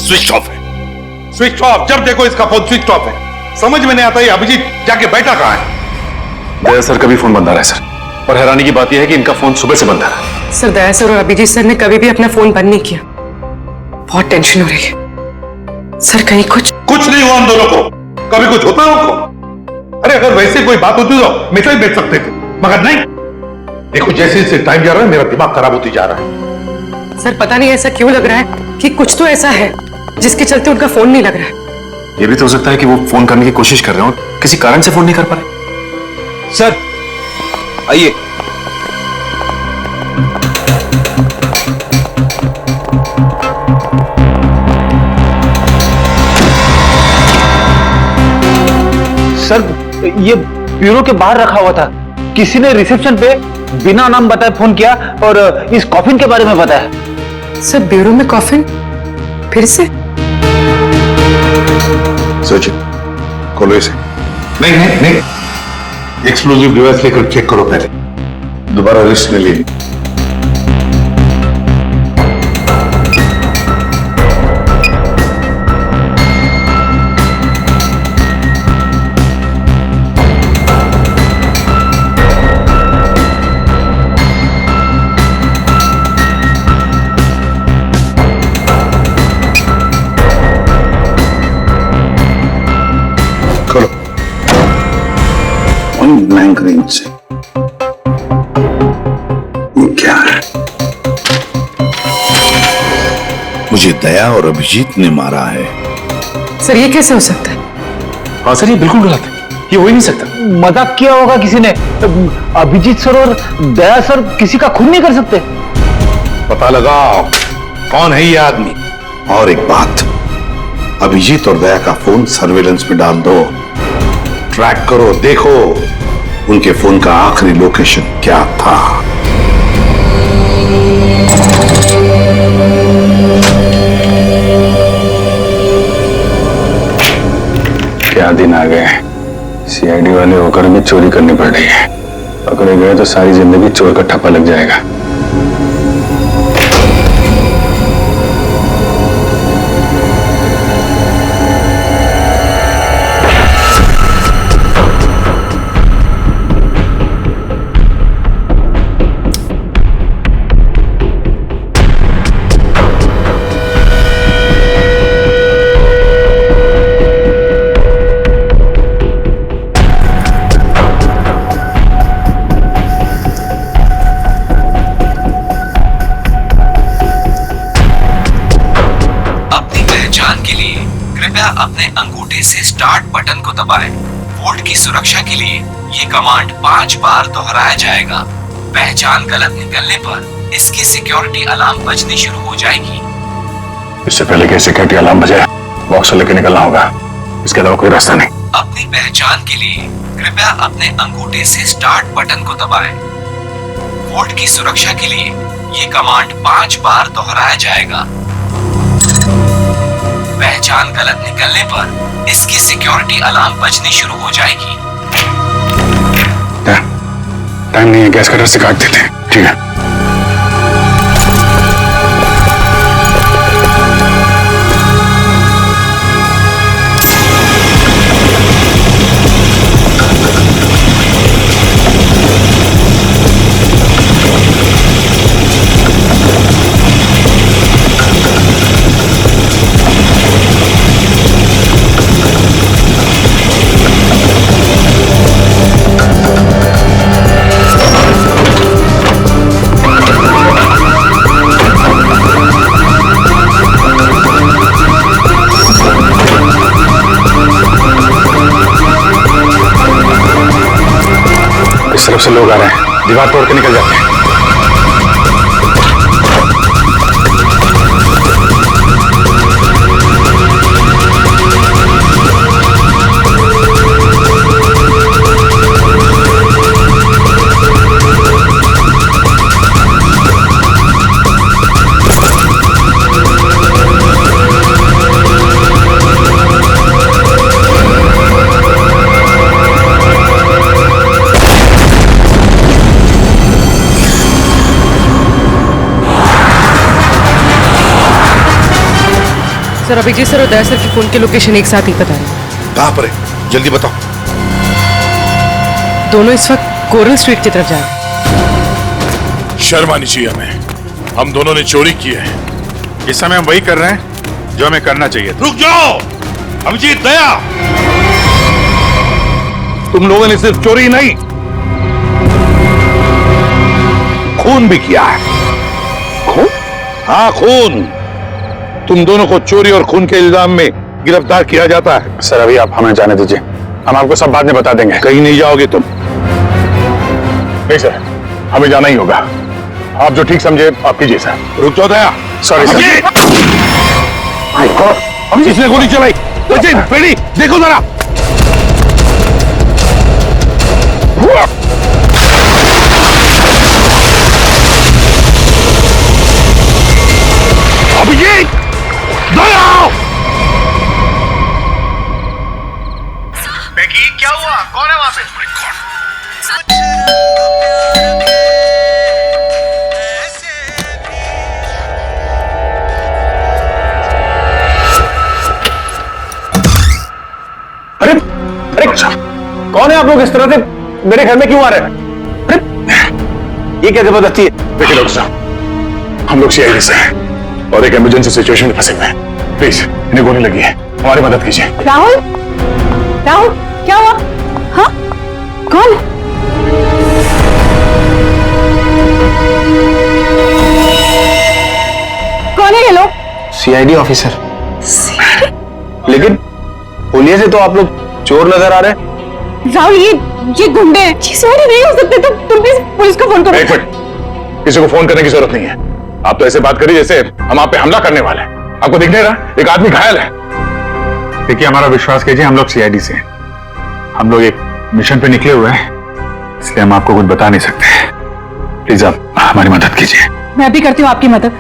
Switch off है। Switch off, जब देखो इसका फोन स्विच ऑफ है। समझ में नहीं आता ये अभिजीत जाके बैठा कहाँ है। दया सर का भी फोन बंद आ रहा है सर, और हैरानी की बात यह है कि इनका फोन सुबह से बंद आ रहा है। सर दया सर और अभिजीत सर ने कभी भी अपना फोन बंद नहीं किया। बहुत टेंशन हो रही है सर, कहीं कुछ नहीं हुआ हम दोनों को। कभी कुछ होता है उनको? अरे अगर वैसे कोई बात होती तो मैसेज भेज सकते थे, मगर नहीं। देखो जैसे जैसे टाइम जा रहा है मेरा दिमाग खराब होती जा रहा है। सर पता नहीं ऐसा क्यों लग रहा है कि कुछ तो ऐसा है जिसके चलते उनका फोन नहीं लग रहा है। ये भी तो हो सकता है कि वो फोन करने की कोशिश कर रहे हो, किसी कारण से फोन नहीं कर पा रहे। सर आइए। सर ये ब्यूरो के बाहर रखा हुआ था, किसी ने रिसेप्शन पे बिना नाम बताए फोन किया और इस कॉफिन के बारे में बताया। सर ब्यूरो में कॉफिन फिर से? सचिन खोलो इसे। नहीं, एक्सप्लोजिव डिवाइस लेकर चेक करो पहले, दोबारा रिस्क नहीं लिए। ब्लैंक रेंज से ये क्या है? मुझे दया और अभिजीत ने मारा है। सर ये कैसे हो सकता है? हाँ सर ये बिल्कुल गलत है, ये हो ही नहीं सकता। मजाक किया होगा किसी ने। अभिजीत सर और दया सर किसी का खून नहीं कर सकते। पता लगाओ कौन है ये आदमी। और एक बात, अभिजीत और दया का फोन सर्वेलेंस में डाल दो, ट्रैक करो, देखो उनके फोन का आखिरी लोकेशन क्या था। क्या दिन आ गए, सीआईडी वाले होकर भी चोरी करनी पड़ रही है। पकड़े गए तो सारी जिंदगी चोर का ठप्पा लग जाएगा। अपने अंगूठे से स्टार्ट बटन को दबाएं। वोल्ट की सुरक्षा के लिए ये कमांड 5 बार दोहराया जाएगा। पहचान गलत निकलने पर इसकी सिक्योरिटी अलार्म बजनी शुरू हो जाएगी। इससे पहले कि सिक्योरिटी अलार्म बजे बॉक्स लेकर निकलना होगा, इसके अलावा कोई रास्ता नहीं। अपनी पहचान के लिए कृपया अपने अंगूठे से स्टार्ट बटन को दबाएं। वोल्ट की सुरक्षा के लिए ये कमांड 5 बार दोहराया जाएगा। पहचान गलत निकलने पर इसकी सिक्योरिटी अलार्म बजनी शुरू हो जाएगी। टाइम नहीं है, गैस कटर से काट देते हैं। ठीक है। तरफ से लोग आ रहे हैं, दीवार तोड़ के निकल जाते हैं। सर अभिजीत सर और दया सर की फोन की लोकेशन एक साथ ही बता रहे हैं। कहां पर है, जल्दी बताओ। दोनों इस वक्त कोरल स्ट्रीट की तरफ जा रहे हैं। शर्म आनी चाहिए हमें। हम दोनों ने चोरी की है। इस समय हम वही कर रहे हैं जो हमें करना चाहिए था। रुक जाओ अभिजीत, दया, तुम लोगों ने सिर्फ चोरी नहीं, खून भी किया है। खून? हाँ, खून। तुम दोनों को चोरी और खून के इल्जाम में गिरफ्तार किया जाता है। सर अभी आप हमें जाने दीजिए, हम आपको सब बाद में बता देंगे। कहीं नहीं जाओगे तुम। नहीं सर, हमें जाना ही होगा। आप जो ठीक समझे आप कीजिए सर। रुक जाओ दया। Sorry sir. किसने गोली चलाई? सचिन, पेड़ी देखो जरा। अभिजीत, दया, क्या हुआ? कौन है वहां पे? अरे अरे कौन है आप लोग? इस तरह से मेरे घर में क्यों आ रहे हैं? अरे ये क्या जबरदस्ती है? देखिए डॉक्टर साहब, हम लोग सीआईडी से हैं और एक इमरजेंसी सिचुएशन में फंसे हुए हैं। प्लीज, इन्हें गोली लगी है, हमारी मदद कीजिए। राहुल, राहुल क्या हुआ? हाँ, कौन? कौन है ये लोग? CID officer. लेकिन पुलिस से तो आप लोग चोर नजर आ रहे हैं। राहुल, ये गुंडे हैं। ये सीआईडी नहीं हो सकते। तुम प्लीज पुलिस को फोन करो। एक मिनट, किसी को फोन करने की जरूरत नहीं है। आप तो ऐसे बात करिए जैसे हम आप पे हमला करने वाले हैं। आपको दिख नहीं रहा एक आदमी घायल है? देखिए, हमारा विश्वास कीजिए, हम लोग सीआईडी से हैं। हम लोग एक मिशन पे निकले हुए हैं, इसलिए हम आपको कुछ बता नहीं सकते। प्लीज आप हमारी मदद कीजिए। मैं भी करती हूँ आपकी मदद।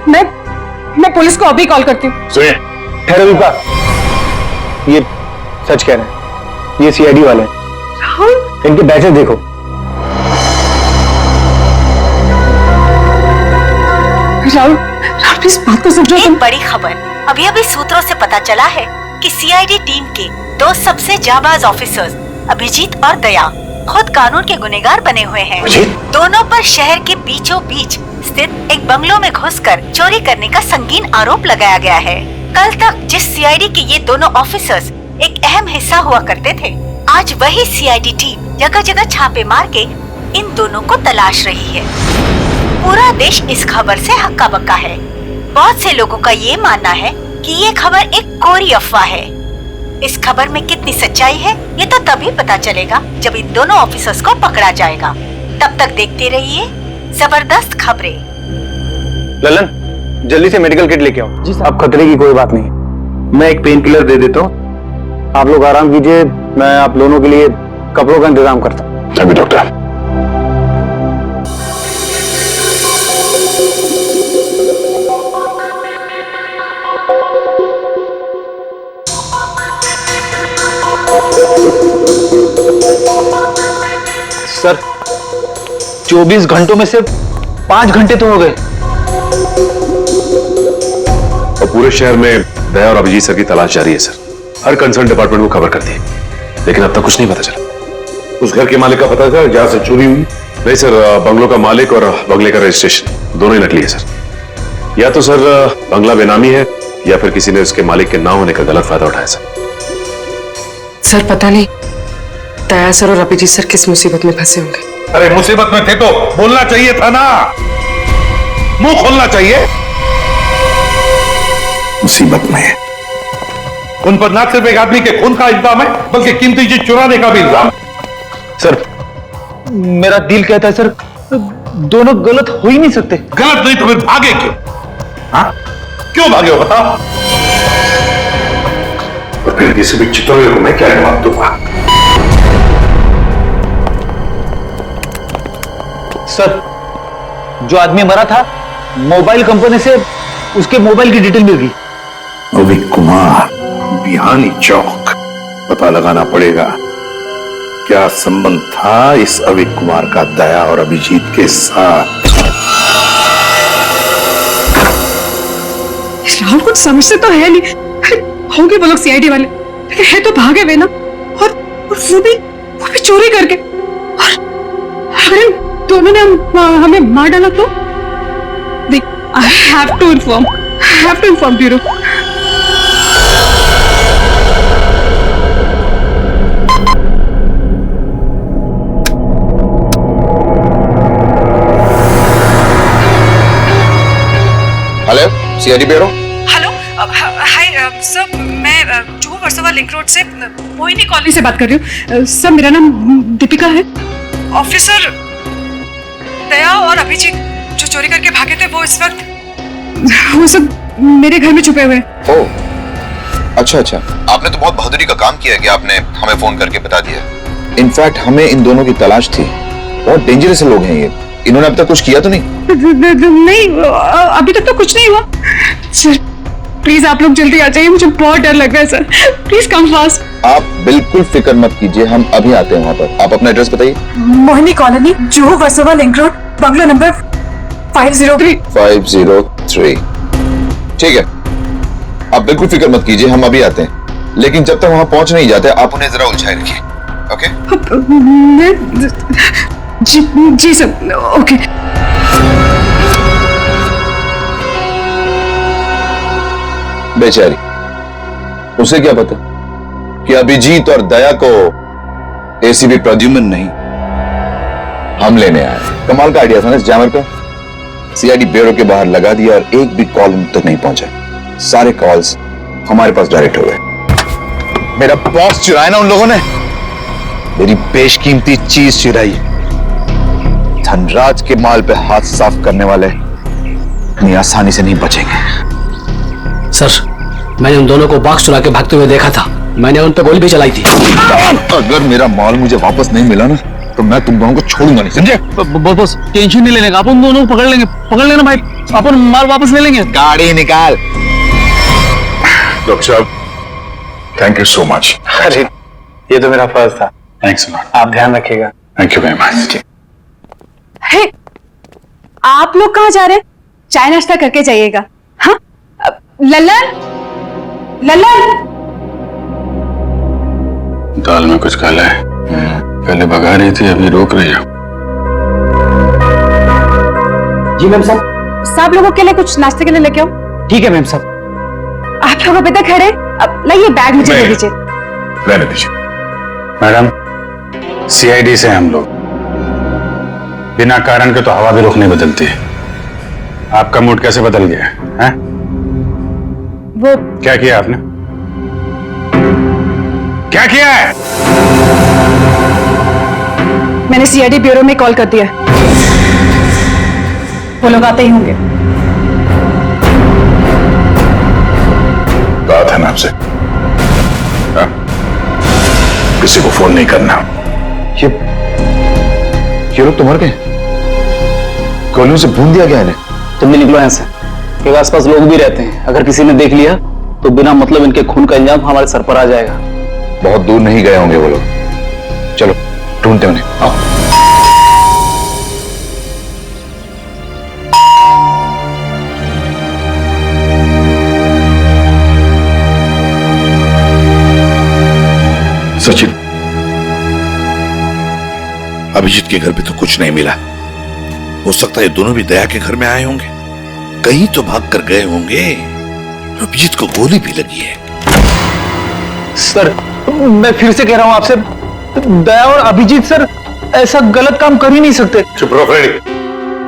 मैं पुलिस को अभी कॉल करती हूँ। सुनिए, ठहरो दीपा, ये सच कह रहे हैं। ये सीआईडी वाले हैं। राहुल, इनके बैचेस देखो। राहुल, इस बात को समझो। एक बड़ी खबर अभी अभी सूत्रों से पता चला है कि सीआईडी टीम के दो सबसे जाबाज ऑफिसर्स अभिजीत और दया खुद कानून के गुनहगार बने हुए हैं। दोनों पर शहर के बीचों बीच स्थित एक बंगलों में घुसकर चोरी करने का संगीन आरोप लगाया गया है। कल तक जिस सीआईडी के ये दोनों ऑफिसर्स एक अहम हिस्सा हुआ करते थे, आज वही सीआईडी टीम जगह जगह छापे मार के इन दोनों को तलाश रही है। पूरा देश इस खबर से हक्का बक्का है। बहुत से लोगों का ये मानना है कि ये खबर एक कोरी अफवाह है। इस खबर में कितनी सच्चाई है ये तो तभी पता चलेगा जब इन दोनों ऑफिसर्स को पकड़ा जाएगा। तब तक देखते रहिए जबरदस्त खबरें। ललन, जल्दी से मेडिकल किट लेके आओ। जी साहब। अब खतरे की कोई बात नहीं, मैं एक पेन किलर दे देता हूँ। आप लोग आराम कीजिए, मैं आप दोनों के लिए कपड़ों का इंतजाम करता हूँ। अभी डॉक्टर। सर, 24 घंटों में सिर्फ 5 घंटे तो हो गए। और पूरे शहर में दया और अभिजीत सर की तलाश जारी है सर। हर कंसर्न डिपार्टमेंट को खबर कर दी, लेकिन अब तक कुछ नहीं पता चला। उस घर के मालिक का पता चला जहां से चोरी हुई? नहीं सर, बंगलों का मालिक और बंगले का रजिस्ट्रेशन दोनों ही नकली है सर। या तो सर बंगला बेनामी है या फिर किसी ने उसके मालिक के ना होने का गलत फायदा उठाया सर पता नहीं दया सर और अभिजीत सर किस मुसीबत में फंसे होंगे। अरे मुसीबत में थे तो बोलना चाहिए था ना, मुंह खोलना चाहिए। मुसीबत में उन पर ना सिर्फ एक आदमी के खून का इल्जाम है बल्कि कीमती चीज चुराने का भी इल्जाम। सर, मेरा दिल कहता है सर, दोनों गलत हो ही नहीं सकते। गलत नहीं तो फिर भागे क्यों? हाँ, क्यों भागे हो बताओ? और फिर किसी भी चितौरे को मैं क्या जवाब दूंगा? सर, जो आदमी मरा था, मोबाइल कंपनी से उसके मोबाइल की डिटेल मिल गई। अविक कुमार, बिहानी चौक। पता लगाना पड़ेगा क्या संबंध था इस अविक कुमार का दया और अभिजीत के साथ। राहुल कुछ समझते तो है नहीं। अरे होंगे वो लोग सीआईडी वाले, लेकिन है तो भागे हुए ना, और वो भी चोरी करके। और अरे दोनों ने हमें मार डाला तो I have to inform bureau. Hello, CID bureau. Hello, hi sir, मैं जुहू वर्सोवा लिंक रोड से मोहिनी कॉलोनी से बात कर रही हूँ। सर मेरा नाम दीपिका है। ऑफिसर दया और अभिजीत जो चोरी करके भागे थे, वो इस वक्त वो सब मेरे घर में छुपे हुए हैं। ओह, अच्छा। आपने तो बहुत बहादुरी का काम किया कि आपने हमें फोन करके बता दिया। इनफैक्ट हमें इन दोनों की तलाश थी। बहुत डेंजरस लोग हैं ये। इन्होंने अब तक कुछ किया तो नहीं? नहीं, अभी तक तो कुछ नहीं हुआ। सर प्लीज आप लोग जल्दी आ जाइए, मुझे बहुत डर लग रहा है सर। Please come fast. आप बिल्कुल फिक्र मत कीजिए, हम अभी आते हैं वहाँ पर। आप अपना एड्रेस बताइए। Mohini colony, Juhu Versova link road, bungalow number 503। 503। ठीक है, आप बिल्कुल फिक्र मत कीजिए, हम अभी आते हैं। लेकिन जब तक वहाँ पहुँच नहीं जाते, आप उन्हें जरा उलझाए रखिए। ओके? जी सर, ओके। बेचारी, उसे क्या पता कि अभिजीत और दया को एसीपी प्रद्युम्न नहीं, हम लेने आए। कमाल का आइडिया था ना इस जैमर का। सीआईडी ब्यूरो के बाहर लगा दिया और एक भी कॉल उन तक नहीं पहुंचा। सारे कॉल्स हमारे पास डायरेक्ट हो गए। मेरा बॉस चुराया ना उन लोगों ने, मेरी बेशकीमती चीज चुराई। धनराज के माल पे हाथ साफ करने वाले इतनी आसानी से नहीं बचेंगे। सर, मैंने उन दोनों को बॉक्स चुरा के भागते हुए देखा था। मैंने उन पर गोली भी चलाई थी। अगर मेरा माल मुझे वापस नहीं मिला ना, तो मैं तुम दोनों को छोड़ूंगा नहीं, समझे? बस टेंशन नहीं लेने का, अपन दोनों को पकड़ लेना भाई, अपन माल वापस ले लेंगे। गाड़ी निकाल। डॉक्टर साहब, थैंक यू सो मच। अरे ये तो मेरा फर्ज था। Thanks lot. आप ध्यान रखिएगा। Thank you very much. Hey, आप लोग कहाँ जा रहे हैं? चाय नाश्ता करके जाइएगा। हाँ, लल्लन, दाल में कुछ काला है। पहले भगा रही थी, अभी रोक रही है। जी मैम साहब। सब लोगों के लिए कुछ नाश्ते के लिए लेके आओ। ठीक है मैम साहब। आप लोग अभी तक खड़े, अब लाइए बैग मुझे दे दीजिए। रहने दीजिए। मैडम, सीआईडी से हम लोग बिना कारण के तो हवा भी रुख नहीं बदलती है। आपका मूड कैसे बदल गया है? वो क्या किया आपने? क्या किया है? मैंने सीआईडी ब्यूरो में कॉल कर दिया। वो लोग आते ही होंगे। बात है ना आपसे, हाँ? किसी को फोन नहीं करना। ये लोग तो मर गए। गोलियों से भून दिया गया इन्हें। तुम भी निकलो यहाँ से। के आसपास लोग भी रहते हैं, अगर किसी ने देख लिया तो बिना मतलब इनके खून का इल्जाम हमारे सर पर आ जाएगा। बहुत दूर नहीं गए होंगे वो लोग। चलो ढूंढते उन्हें। आओ। सचिन, अभिजीत के घर पे तो कुछ नहीं मिला। हो सकता है दोनों भी दया के घर में आए होंगे, कहीं तो भाग कर गए होंगे। अभिजीत को गोली भी लगी है। सर मैं फिर से कह रहा हूं आपसे, दया और अभिजीत सर ऐसा गलत काम कर ही नहीं सकते। चुप रहो फ्रेडी,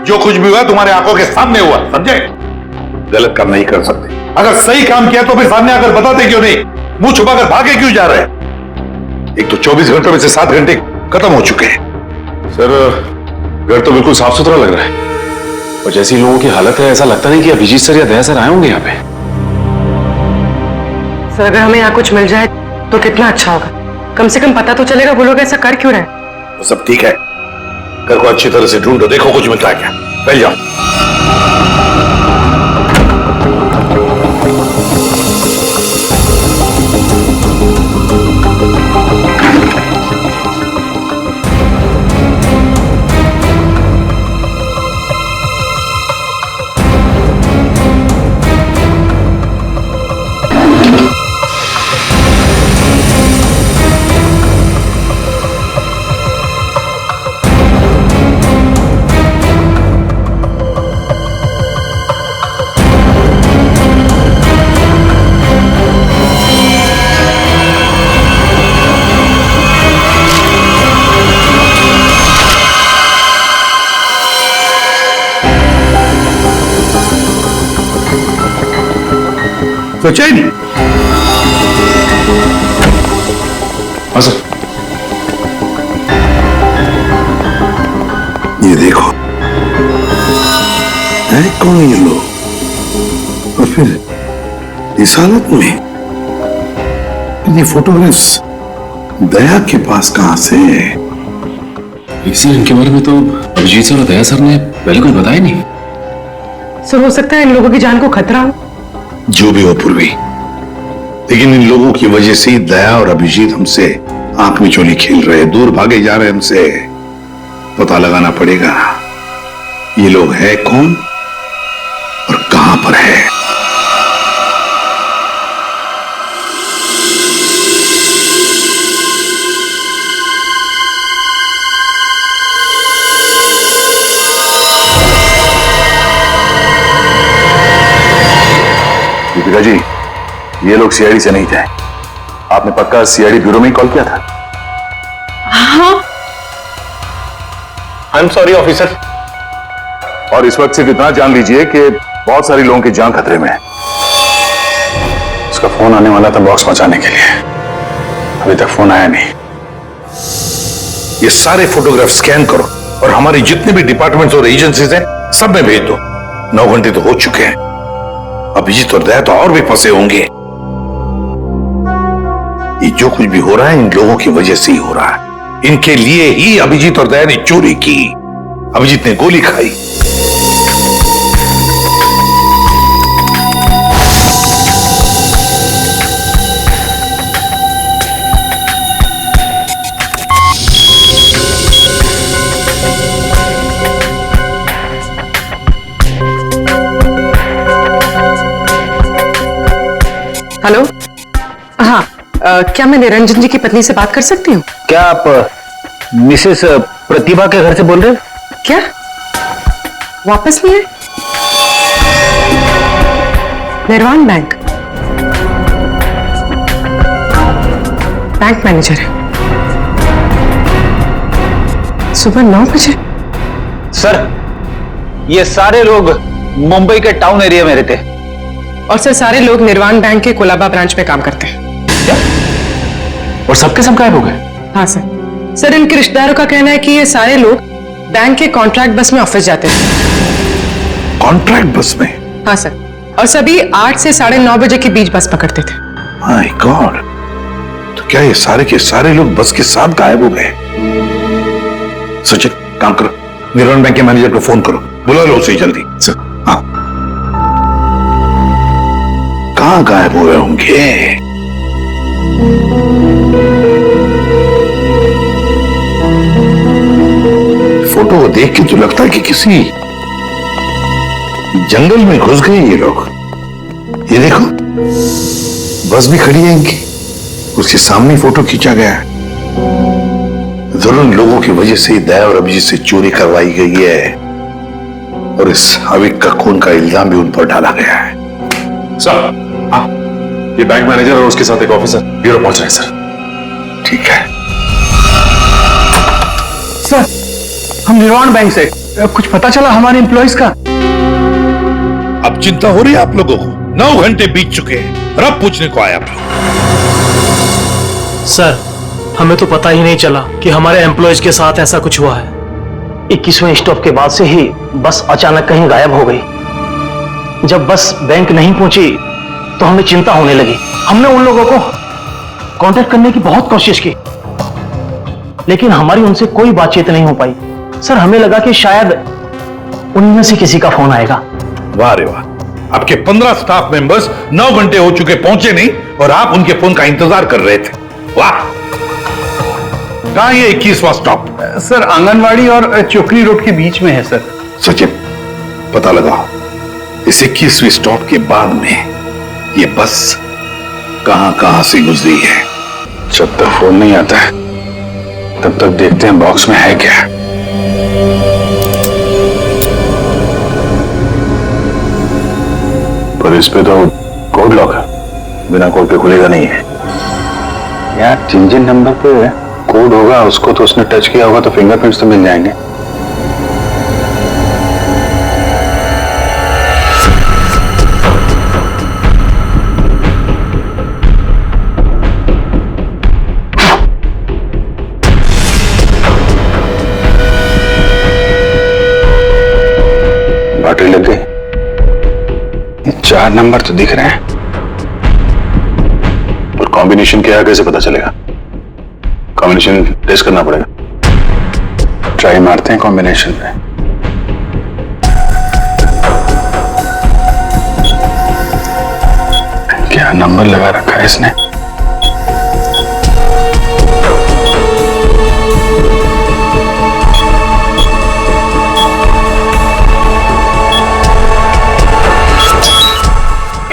जो कुछ भी हुआ तुम्हारे आंखों के सामने हुआ, समझे? गलत काम नहीं कर सकते। अगर सही काम किया तो फिर सामने आकर बताते क्यों नहीं? मुंह छुपाकर भागे क्यों जा रहे हैं? एक तो 24 घंटों में से 7 घंटे खत्म हो चुके हैं। सर, घर तो बिल्कुल साफ सुथरा लग रहा है और जैसी लोगों की हालत है, ऐसा लगता नहीं कि अभिजीत सर या दया सर आए होंगे यहाँ पे। सर अगर हमें यहाँ कुछ मिल जाए तो कितना अच्छा होगा। कम से कम पता तो चलेगा वो लोग ऐसा कर क्यों रहे हैं। तो सब ठीक है, घर को अच्छी तरह से ढूंढो, देखो कुछ मिलता है क्या। पहले जाओ। सोचा ही नहीं। हाँ सर। ये देखो, है कौन ये लोग, और फिर इस हालत में ये फोटोग्राफ्स दया के पास कहां से? सर इनके बारे में तो अभिजीत सर और दया सर ने पहले कुछ बताया नहीं। सर हो सकता है इन लोगों की जान को खतरा हो। जो भी हो पूर्वी, लेकिन इन लोगों की वजह से ही दया और अभिजीत हमसे आंख में चोली खेल रहे, दूर भागे जा रहे हमसे। पता लगाना पड़ेगा ये लोग है कौन और कहां पर है। दीपिका जी, ये लोग सीआईडी से नहीं थे। आपने पक्का सीआईडी ब्यूरो में ही कॉल किया था? हाँ। I am sorry officer. और इस वक्त सिर्फ इतना जान लीजिए कि बहुत सारे लोगों की जान खतरे में है। उसका फोन आने वाला था बॉक्स पहुंचाने के लिए, अभी तक फोन आया नहीं। ये सारे फोटोग्राफ स्कैन करो और हमारे जितने भी डिपार्टमेंट्स और एजेंसीज हैं सब में भेज दो। 9 घंटे तो हो चुके हैं, अभिजीत और दया तो और भी फंसे होंगे। ये जो कुछ भी हो रहा है इन लोगों की वजह से ही हो रहा है। इनके लिए ही अभिजीत और दया ने चोरी की, अभिजीत ने गोली खाई। हेलो, हाँ, क्या मैं निरंजन जी की पत्नी से बात कर सकती हूँ? क्या आप मिसेस प्रतिभा के घर से बोल रहे हैं? क्या वापस नहीं है? निर्वाण बैंक मैनेजर है। सुबह 9 बजे? सर, ये सारे लोग मुंबई के टाउन एरिया में रहते हैं। और सर सारे लोग निर्वाण बैंक के कोलाबा ब्रांच में काम करते हैं। क्या? और सबके सब गायब हो गए? हाँ सर इनके रिश्तेदारों का कहना है कि ये सारे लोग बैंक के कॉन्ट्रैक्ट बस में ऑफिस जाते थे। कॉन्ट्रैक्ट बस में? हाँ सर, और सभी 8 से 9:30 बजे के बीच बस पकड़ते थे। माय गॉड, तो क्या ये सारे के सारे लोग बस के साथ गायब हो गए? सचिन काम करो, निर्वाण बैंक के मैनेजर को फोन करो, बुला लो उसे जल्दी। सर हाँ, कहां गायब हुए होंगे? फोटो को देख के तो लगता है कि किसी जंगल में घुस गए ये लोग। ये देखो, बस भी खड़ी है इनकी, उसके सामने फोटो खींचा गया है। जरूर इन लोगों की वजह से ही दया और अभिजीत से चोरी करवाई गई है और इस अविक का खून का इल्जाम भी उन पर डाला गया है। सर, ये बैंक मैनेजर और उसके साथ एक ऑफिसर ब्यूरो पहुंच रहे हैं सर। ठीक है सर, हम निर्वाण बैंक से, कुछ पता चला हमारे एम्प्लॉइज का? अब चिंता हो रही है आप लोगों को? 9 घंटे बीत चुके हैं और अब पूछने को आया आप लोग। सर, हमें तो पता ही नहीं चला कि हमारे एम्प्लॉइज के साथ ऐसा कुछ हुआ है। 21वें स्टॉप के बाद से ही बस अचानक कहीं गायब हो गई। जब बस बैंक नहीं पहुंची तो हमें चिंता होने लगी। हमने उन लोगों को कांटेक्ट करने की बहुत कोशिश की, लेकिन हमारी उनसे कोई बातचीत नहीं हो पाई। सर, हमें लगा कि शायद उनमें से किसी का फोन आएगा। वाह रे वाह, आपके 15 स्टाफ मेंबर्स 9 घंटे हो चुके पहुंचे नहीं और आप उनके फोन का इंतजार कर रहे थे। वाह, कहां ये 21वां स्टॉप? सर, आंगनवाड़ी और चोकरी रोड के बीच में है सर। सचिन, पता लगाओ इस 21वीं स्टॉप के बाद में ये बस कहां से गुजरी है। जब तक फोन नहीं आता है तब तक देखते हैं बॉक्स में है क्या। पर इस पे तो कोड लॉक है, बिना कोड के खुलेगा नहीं है। यार, जिन नंबर पे कोड होगा उसको तो उसने टच किया होगा, तो फिंगरप्रिंट्स तो मिल जाएंगे। 4 नंबर तो दिख रहे हैं, और कॉम्बिनेशन क्या है कैसे पता चलेगा? कॉम्बिनेशन टेस्ट करना पड़ेगा। ट्राई मारते हैं कॉम्बिनेशन पे। क्या नंबर लगा रखा है इसने?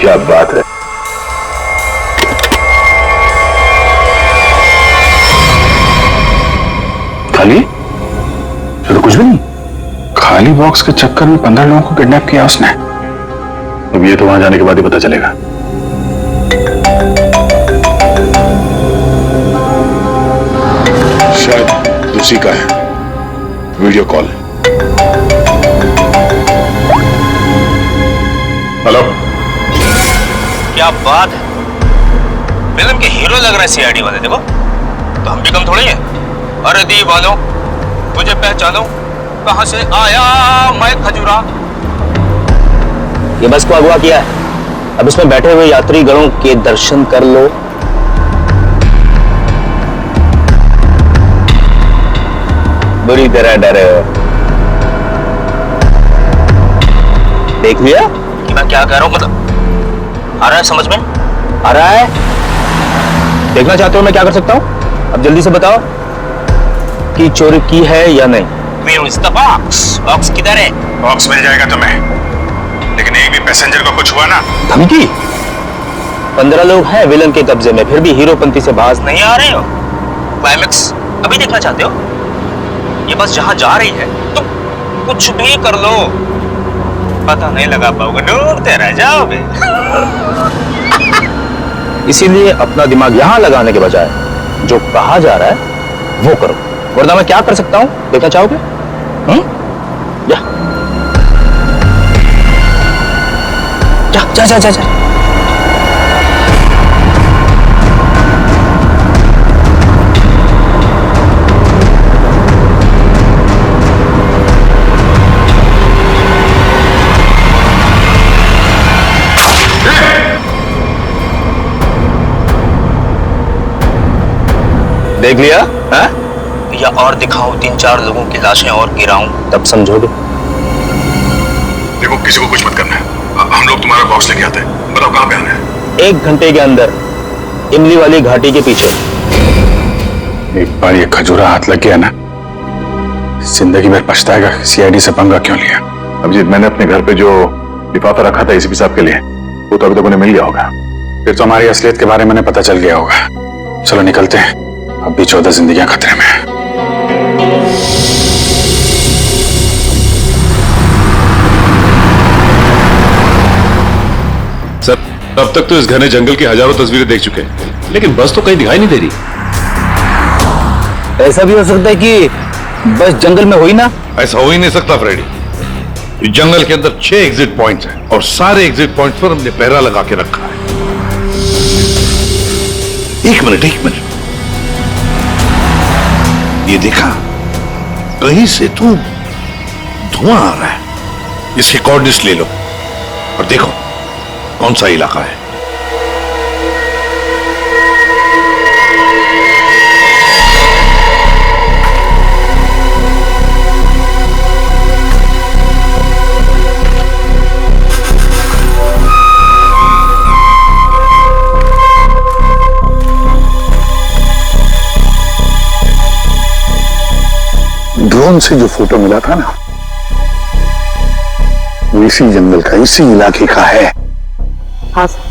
क्या बात है। खाली? तो कुछ भी नहीं। खाली बॉक्स के चक्कर में 15 लोगों को किडनैप किया उसने। अब ये तो वहां जाने के बाद ही पता चलेगा। शायद उसी का है वीडियो कॉल। हेलो, क्या बात है, फिल्म के हीरो लग रहे हैं सीआईडी वाले। देखो तो हम भी कम थोड़ी हैं। अरे दी वालों, मुझे पहचानो, कहां से आया मैं खजूरा। ये बस को अगवा किया है, अब इसमें बैठे हुए यात्री गणों के दर्शन कर लो। बुरी तरह डरे हो। देख लिया कि मैं क्या कह रहा हूं? मतलब आ रहा है समझ में? आ रहा है? देखना चाहते हो मैं क्या कर सकता हूं? अब जल्दी से बताओ कि चोरी की है या नहीं। बॉक्स किधर है? बॉक्स मिल जाएगा तुम्हें, लेकिन एक भी पैसेंजर को कुछ हुआ ना। धमकी? 15 लोग हैं विलन के कब्जे में, फिर भी हीरोपंती से बाज नहीं आ रहे हो। क्लाइमेक्स अभी देखना चाहते हो? ये बस जहां जा रही है तो कुछ भी कर लो, पता नहीं लगा पाओगे, डूबते रह जाओगे। इसीलिए अपना दिमाग यहां लगाने के बजाय जो कहा जा रहा है वो करो, वरना मैं क्या कर सकता हूं देखना चाहोगे? जा जा जा जा, जा। देख लिया है? या और दिखाऊं 3-4 लोगों की लाशें और गिराऊं, तब समझोगे। देखो किसी को कुछ मत करना है, हम लोग तुम्हारा बॉक्स लेके आते हैं। बताओ कहां पे आना है? 1 घंटे के अंदर इमली वाली घाटी के पीछे। एक बार ये खजूरा हाथ लग गया ना, जिंदगी भर पछताएगा सीआईडी से पंगा क्यों लिया। अभिजीत, मैंने अपने घर पे जो लिफाफा रखा था एसीपी साहब के लिए, वो तो अभी तक उन्हें मिल गया होगा। फिर तो हमारी असलियत के बारे में पता चल गया होगा। चलो निकलते हैं, अब भी 14 जिंदगियां खतरे में हैं। सर, अब तक तो इस घने जंगल की हजारों तस्वीरें देख चुके हैं, लेकिन बस तो कहीं दिखाई नहीं दे रही। ऐसा भी हो सकता है कि बस जंगल में हो ही ना। ऐसा हो ही नहीं सकता फ्रेडी। इस जंगल के अंदर 6 एग्जिट पॉइंट्स हैं और सारे एग्जिट पॉइंट्स पर हमने पहरा लगा के रखा है। एक मिनट, ये देखा, कहीं से तो धुआं आ रहा है। इसके कोऑर्डिनेट्स ले लो और देखो कौन सा इलाका है। ड्रोन से जो फोटो मिला था ना, वो इसी जंगल का, इसी इलाके का है। हाँ सर,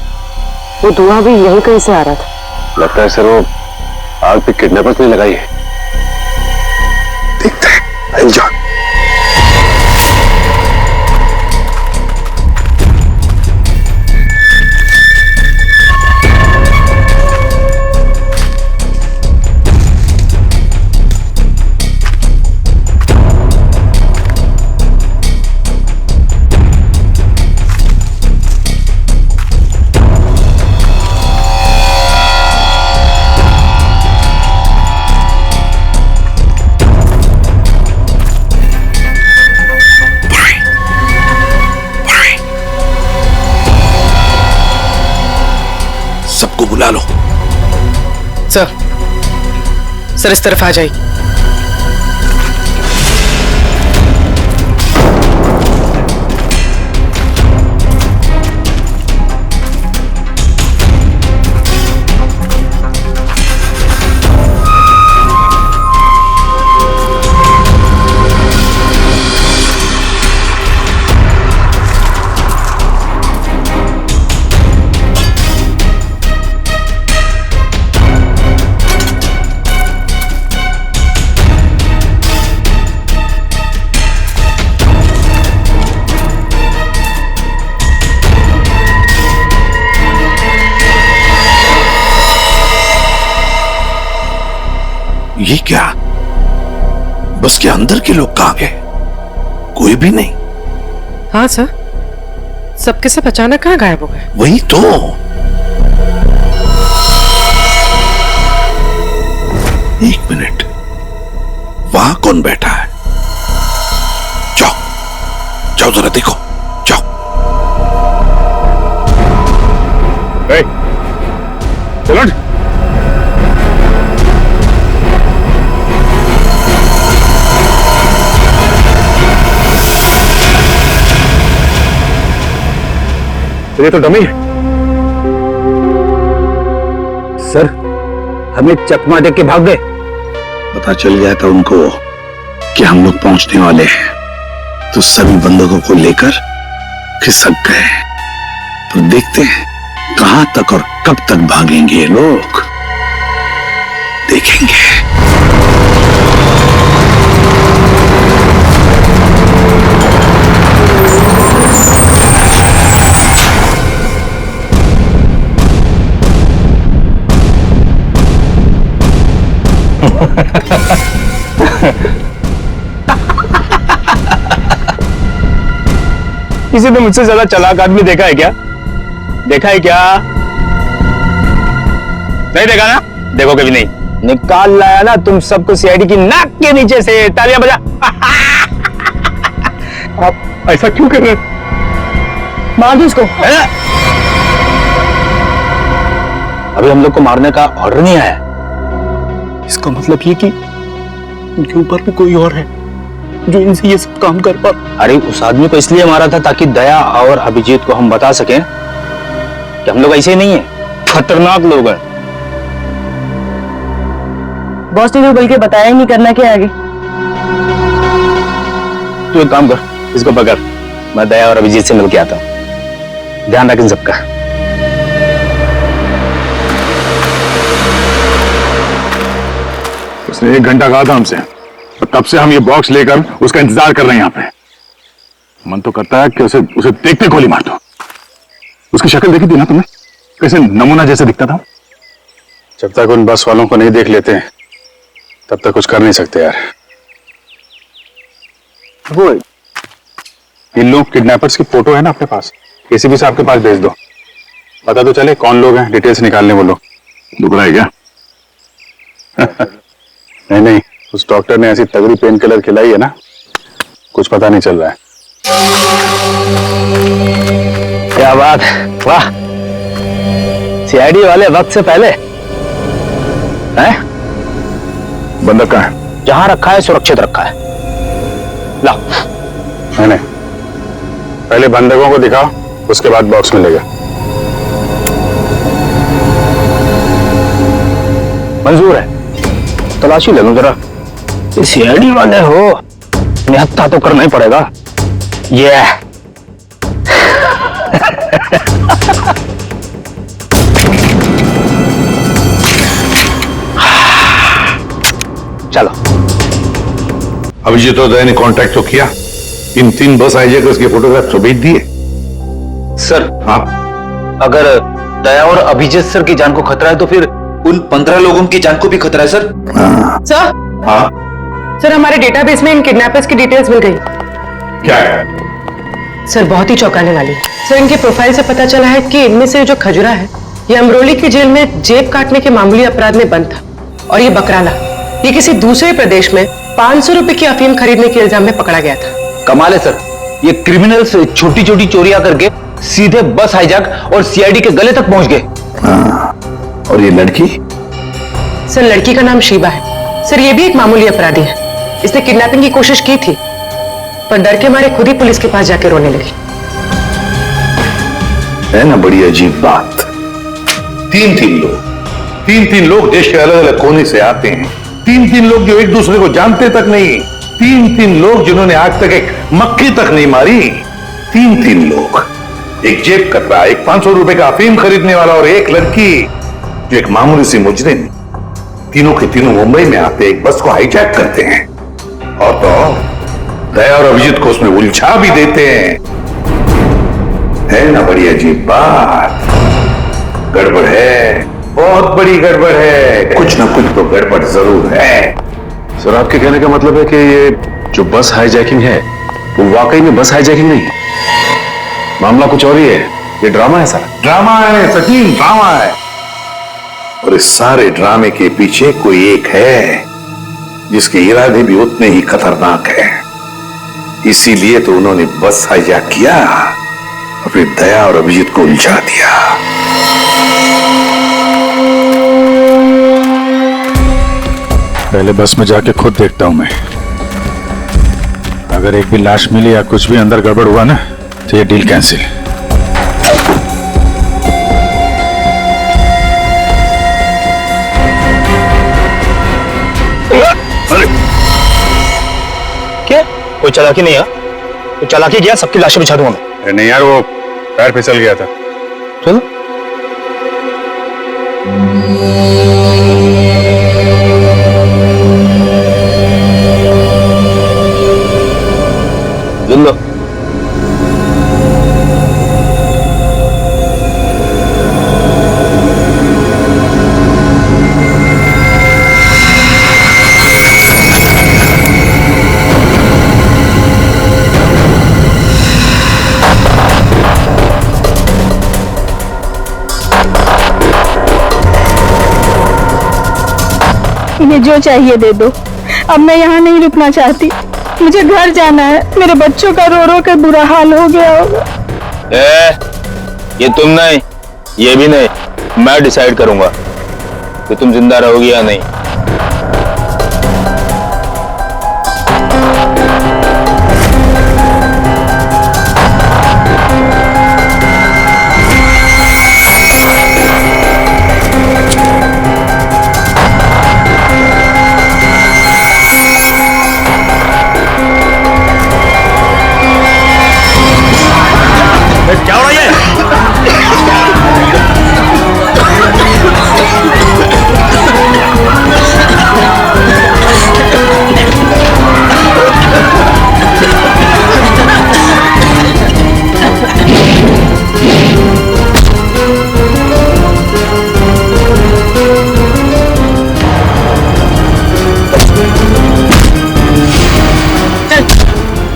वो धुआं भी यहीं कहीं से आ रहा था। लगता है सर वो आग पे किडनैपर्स ने लगाई है। देखते हैं, आई जा। सर इस तरफ आ जाइए। ये क्या? बस के अंदर के लोग कहां गए? कोई भी नहीं। हाँ सर, सबके सब अचानक कहाँ गायब हो गए? वही तो। एक मिनट, वहां कौन बैठा है? जाओ जाओ जरा देखो, जाओ। चलो ये तो डमी है। सर, हमें चकमा देख के भाग गए। पता चल गया था उनको कि हम लोग पहुंचने वाले हैं, तो सभी बंदूकों को लेकर खिसक गए। तो देखते हैं कहां तक और कब तक भागेंगे ये लोग, देखेंगे। किसी ने मुझसे ज्यादा चालाक आदमी देखा है क्या? देखा है क्या? नहीं देखा ना? देखो कभी नहीं। निकाल लाया ना तुम सबको सीआईडी की नाक के नीचे से। तालियां बजा। आप ऐसा क्यों कर रहे हैं? मार दो इसको। अभी हम लोग को मारने का ऑर्डर नहीं आया। इसका मतलब ये कि उनके ऊपर भी कोई और है जो इनसे ये सब काम कर पा। अरे उस आदमी को इसलिए मारा था ताकि दया और अभिजीत को हम बता सकें कि हम लोग ऐसे नहीं है, खतरनाक लोग हैं। बॉस ने जो बोल के बताया ही नहीं, करना क्या आगे? तू एक काम कर, इसको पकड़, मैं दया और अभिजीत से मिलके आता हूं। ध्यान रख इन सबका। उसने 1 घंटा कहा था हमसे, और तब से हम ये बॉक्स लेकर उसका इंतजार कर रहे हैं यहाँ पे। मन तो करता है कि उसे देखते गोली मार दो। उसकी शक्ल देखी थी ना तुमने, कैसे नमूना जैसे दिखता था। जब तक उन बस वालों को नहीं देख लेते तब तक कुछ कर नहीं सकते यार। वो इन लोग किडनैपर्स की फोटो है ना अपने पास, एसीपी साहब के पास भेज दो, पता तो चले कौन लोग हैं, डिटेल्स निकालने वो लोग। दुख रहा है क्या? नहीं, उस डॉक्टर ने ऐसी तगड़ी पेन किलर खिलाई है ना, कुछ पता नहीं चल रहा है। क्या बात, वाह। सीआईडी वाले वक्त से पहले हैं? बंदक कहाँ है? जहां रखा है सुरक्षित रखा है। ला। नहीं, पहले बंदकों को दिखाओ, उसके बाद बॉक्स मिलेगा। मंजूर है, तलाशी ले लो जरा। सीआईडी वाले हो, निहत्था तो करना ही पड़ेगा। ये चलो। अभिजीत और दया ने कांटेक्ट तो किया, इन 3 बस हाईजैकर्स के फोटोग्राफ तो भेज दिए। सर, हाँ, अगर दया और अभिजीत सर की जान को खतरा है तो फिर उन 15 लोगों की जान को भी खतरा है सर। सर, हाँ, सर हमारे डेटाबेस में इन किडनैपर्स की डिटेल्स मिल गई। क्या है? सर बहुत ही चौंकाने वाली है। सर इनके प्रोफाइल से पता चला है कि इनमें से जो खजुरा है ये अमरोली की जेल में जेब काटने के मामूली अपराध में बंद था, और ये बकराला ये किसी दूसरे प्रदेश में 500 रुपए की अफीम खरीदने के इल्जाम में पकड़ा गया था। कमाल है सर, ये क्रिमिनल्स छोटी छोटी चोरियां करके सीधे बस हाईजैक और सीआईडी के गले तक पहुंच गए। और ये लड़की सर लड़की का नाम शीबा है। सर ये भी एक मामूली अपराधी है। इसने किडनैपिंग की कोशिश की थी पर डर के मारे खुद ही पुलिस के पास जाके रोने लगी। है ना बड़ी अजीब बात। तीन लोग देश के अलग अलग कोने से आते हैं। तीन लोग जो एक दूसरे को जानते तक नहीं। तीन लोग जिन्होंने आज तक एक मक्खी तक नहीं मारी। तीन लोग, एक जेब कतरा, एक 500 रुपए का अफीम खरीदने वाला और एक लड़की जो एक मामूली सी मुजरिम। तीनों के तीनों मुंबई में आते एक बस को हाईजैक करते हैं और तो दया और अभिजीत को उसमें उलझा भी देते हैं। है ना बड़ी अजीब बात। गड़बड़ है, बहुत बड़ी गड़बड़ है। कुछ ना कुछ तो गड़बड़ जरूर है। सर आपके कहने का मतलब है कि ये जो बस हाईजैकिंग है वो वाकई में बस हाईजैकिंग नहीं है, मामला कुछ और ही है। ये ड्रामा है सर। ड्रामा है सचिन, ड्रामा है। और इस सारे ड्रामे के पीछे कोई एक है जिसके इरादे भी उतने ही खतरनाक है। इसीलिए तो उन्होंने बस हाईजैक किया और फिर दया और अभिजीत को उलझा दिया। पहले बस में जाके खुद देखता हूं मैं। अगर एक भी लाश मिली या कुछ भी अंदर गड़बड़ हुआ ना तो ये डील कैंसिल। क्या कोई चालाकी नहीं है? कोई चालाकी किया सबकी लाशें बिछा दूंगा मैं। नहीं यार, वो पैर फिसल गया था। चलो लो। इन्हें जो चाहिए दे दो। अब मैं यहाँ नहीं रुकना चाहती। मुझे घर जाना है। मेरे बच्चों का रो रो कर बुरा हाल हो गया होगा। ये तुम नहीं, ये भी नहीं, मैं डिसाइड करूंगा कि तुम जिंदा रहोगी या नहीं। क्या हो रहा है?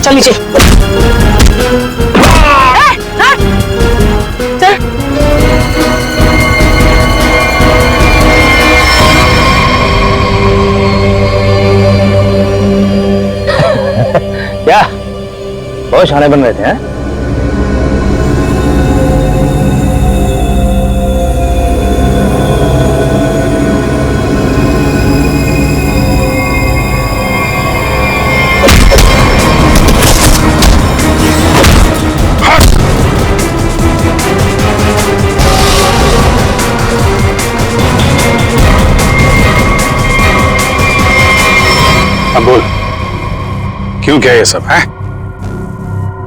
चल नीचे। क्या बहुत शाने बन रहे थे हैं? अब बोल, क्यों क्या ये सब है?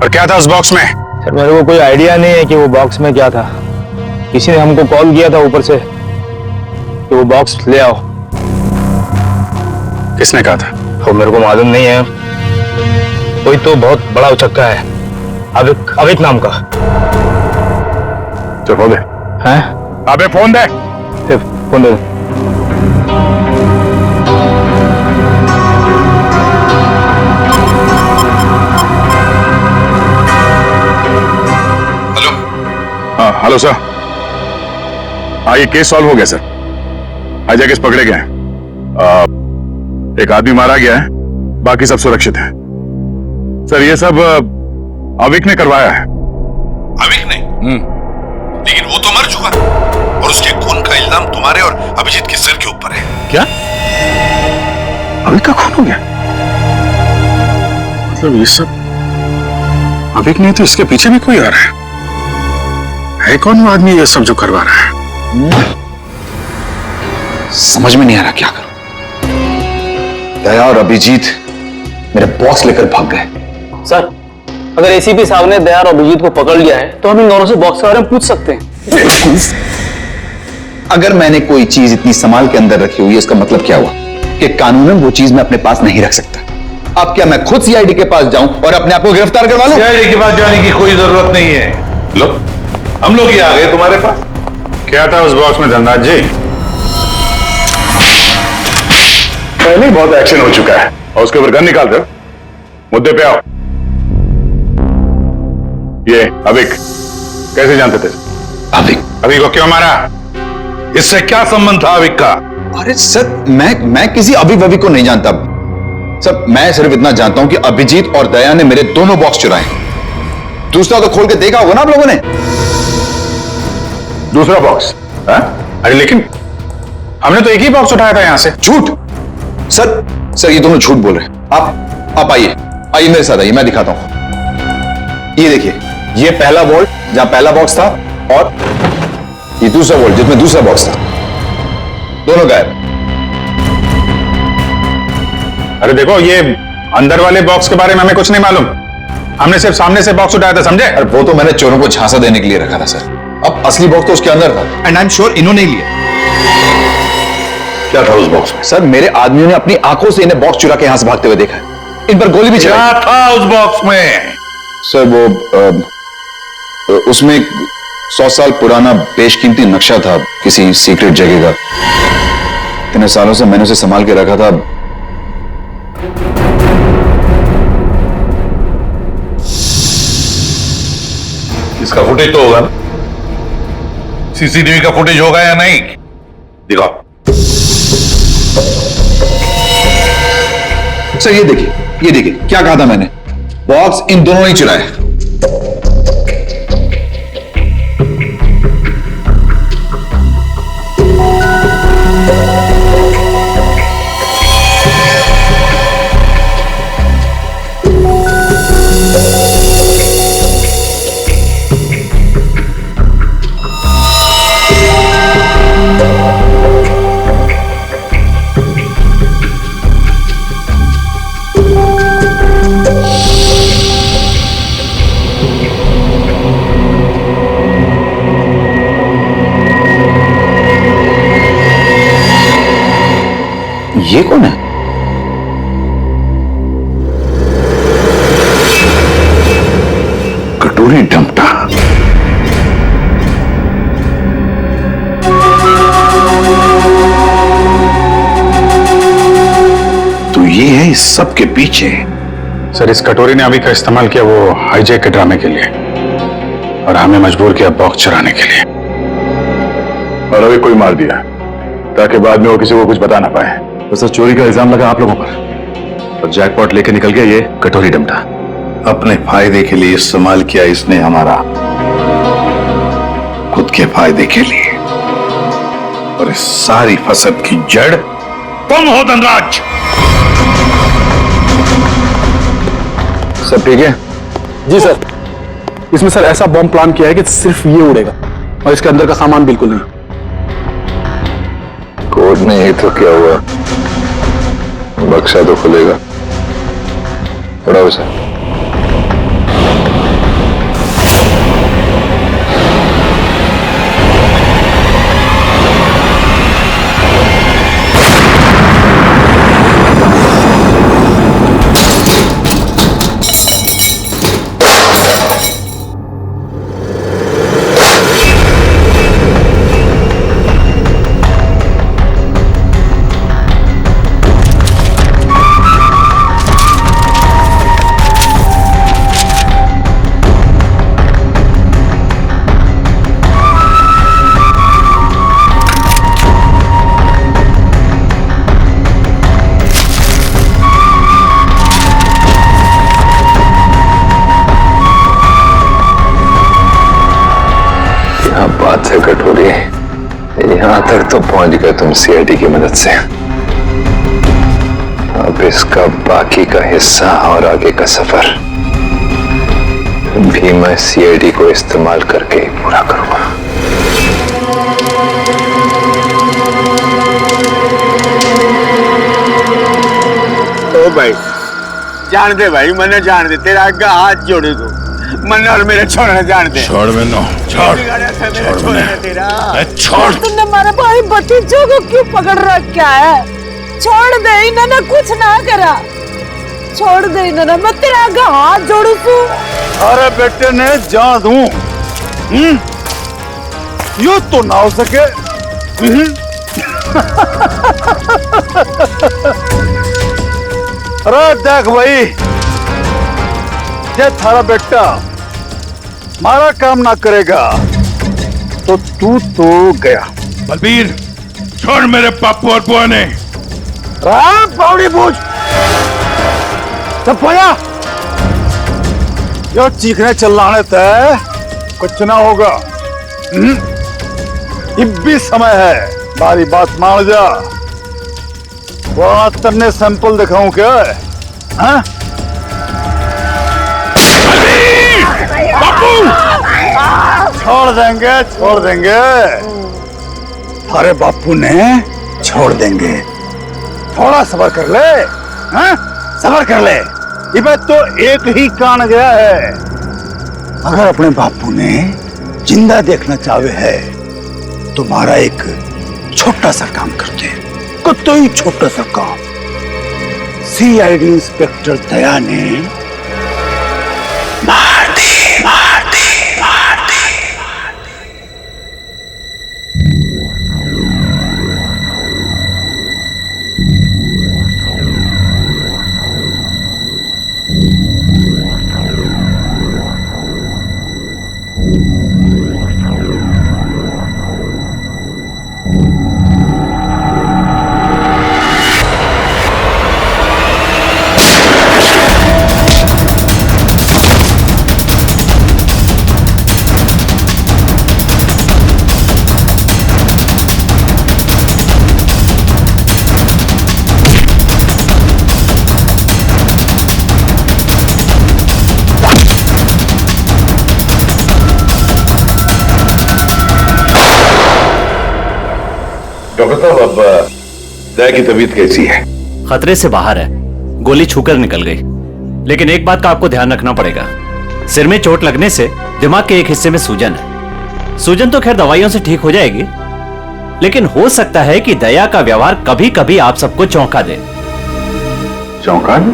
और क्या था उस बॉक्स में? सर मेरे को कोई आइडिया नहीं है कि वो बॉक्स में क्या था। किसी ने हमको कॉल किया था ऊपर से कि वो बॉक्स ले आओ। किसने कहा था? वो मेरे को मालूम नहीं है। कोई तो बहुत बड़ा उचक्का है, अविक नाम का। चल फोन दे। हैं? अबे फोन दे। फोन दे। Hello sir. हाँ ये केस सॉल्व हो गया सर। हाईजैकर्स पकड़े गए हैं। एक आदमी मारा गया है, बाकी सब सुरक्षित है। सर ये सब अविक ने करवाया है। अविक ने? लेकिन वो तो मर चुका और उसके खून का इल्जाम तुम्हारे और अभिजीत के सिर के ऊपर है। क्या? अभिक का खून हो गया? मतलब ये सब अभिक नहीं तो इसके पीछे भी कोई आ रहा है कौन वो आदमी ये सब जो करवा रहा है? समझ में नहीं आ रहा क्या करूं। दया और अभिजीत मेरे बॉक्स लेकर भाग गए। सर, अगर एसीपी साहब ने दया और अभिजीत को पकड़ लिया है तो हम इन दोनों से बॉक्स के बारे में पूछ सकते हैं। अगर मैंने कोई चीज इतनी संभाल के अंदर रखी हुई है, इसका मतलब क्या हुआ कि कानूनन वो चीज मैं अपने पास नहीं रख सकता। अब क्या मैं खुद सीआईडी के पास जाऊं और अपने आप को गिरफ्तार करवा लूं? सीआईडी के पास जाने की कोई जरूरत नहीं है। लो, हम लोग ही आ गए तुम्हारे पास। क्या था उस बॉक्स में धनराज जी? पहले ही बहुत एक्शन हो चुका है और उसके ऊपर गन निकाल दो। मुद्दे पे आओ। ये अभिक कैसे जानते थे? अभिक को क्यों मारा? इससे क्या संबंध था अभिक का? अरे सर, मैं किसी अभिक को नहीं जानता सर। मैं सिर्फ इतना जानता हूं कि अभिजीत और दया ने मेरे दोनों बॉक्स चुराए। दूसरा तो खोल के देखा होगा ना आप लोगों ने। दूसरा बॉक्स? अरे लेकिन हमने तो एक ही बॉक्स उठाया था यहां से। झूठ सर, ये दोनों झूठ बोल रहे हैं। आप आइए मेरे साथ आइए, मैं दिखाता हूं। ये देखिए, ये पहला वॉल्ट जहां पहला बॉक्स था और ये दूसरा वॉल्ट जिसमें दूसरा बॉक्स था, दोनों गायब। अरे देखो, ये अंदर वाले बॉक्स के बारे में हमें कुछ नहीं मालूम। हमने सिर्फ सामने से बॉक्स उठाया था, समझे? और वो तो मैंने चोरों को झांसा देने के लिए रखा था सर। अब असली बॉक्स तो उसके अंदर था एंड आई एम श्योर इन्होंने ही लिया। क्या था उस बॉक्स में? सर, मेरे आदमियों ने अपनी आंखों से इन्हें बॉक्स चुरा के यहां से भागते हुए देखा है। इन पर गोली भी चलाई। क्या था उस बॉक्स में? सर, वो उसमें 100 साल पुराना बेशकीमती नक्शा था किसी सीक्रेट जगह का। इतने सालों से मैंने उसे संभाल के रखा था। इसका फुटेज तो होगा ना? सीसीटीवी का फुटेज होगा या नहीं? दिखाओ। सर, ये देखिए क्या कहा था मैंने। बॉक्स इन दोनों ने चुराया। ये कौन है? कटोरी डमटा। तो ये है इस सब के पीछे। सर, इस कटोरी ने अभी का इस्तेमाल किया वो हाईजैक के ड्रामे के लिए और हमें मजबूर किया बॉक्स चुराने के लिए। और अभी कोई मार दिया ताकि बाद में वो किसी को कुछ बता ना पाए। तो सर, चोरी का इल्जाम लगा आप लोगों पर और जैकपॉट लेके निकल गया ये कटोरी डमटा। अपने फायदे के लिए इस्तेमाल किया इसने हमारा, खुद के फायदे के लिए। और इस सारी फसद की जड़ तुम हो धनराज। सब ठीक है? जी सर। इसमें सर ऐसा बॉम्ब प्लान किया है कि सिर्फ ये उड़ेगा और इसके अंदर का सामान बिल्कुल नहीं। कोर्ट नहीं तो क्या हुआ, बक्सा तो खुलेगा। पड़ा उसे। तक तो पहुंच गए तुम सीआईडी की मदद से। अब इसका बाकी का हिस्सा और आगे का सफर भी मैं सीआईडी को इस्तेमाल करके ही पूरा करूंगा। ओ भाई जान दे भाई, मैंने जान दे, तेरा आगे हाथ जोड़े तू, मन और मेरे छोड़ना जान दे। छोड़ मैंने, छोड़ छोड़। तुमने हमारे भाई भतीजों को क्यों पकड़ रखा है? छोड़ दे, इन्होंने कुछ ना करा, छोड़ दे इन्होंने, मैं तेरे आगे हाथ जोड़ू तू। अरे बेटे ने जान दूं, यूं तो ना हो सके। अरे देख भाई, ये थारा बेटा मारा काम ना करेगा तो तू तो गया। बलबीर छोड़ मेरे पापू और बुआ ने। राम पावड़ी पूछ सब पोया, यो चीखने चिल्लाने तय कुछ ना होगा। अब भी समय है, बारी बात मान जा। वहां तन्ने सैंपल दिखाऊं क्या? हाँ? छोड़ देंगे, छोड़ देंगे, अरे बापू ने छोड़ देंगे। थोड़ा सब्र कर ले, हाँ? सब्र कर ले, ये तो एक ही कान गया है। अगर अपने बापू ने जिंदा देखना चाहे है तो तुम्हारा एक छोटा सा काम करते हैं, तो ही छोटा सा काम। सीआईडी इंस्पेक्टर दया ने मार दी, मार दी, मार दी। डॉक्टर साहब, अब दया की तबीयत कैसी है? खतरे से बाहर है, गोली छूकर निकल गई। लेकिन एक बात का आपको ध्यान रखना पड़ेगा, सिर में चोट लगने से दिमाग के एक हिस्से में सूजन है। सूजन तो खैर दवाइयों से ठीक हो जाएगी, लेकिन हो सकता है कि दया का व्यवहार कभी कभी आप सबको चौंका दे। चौंका दे?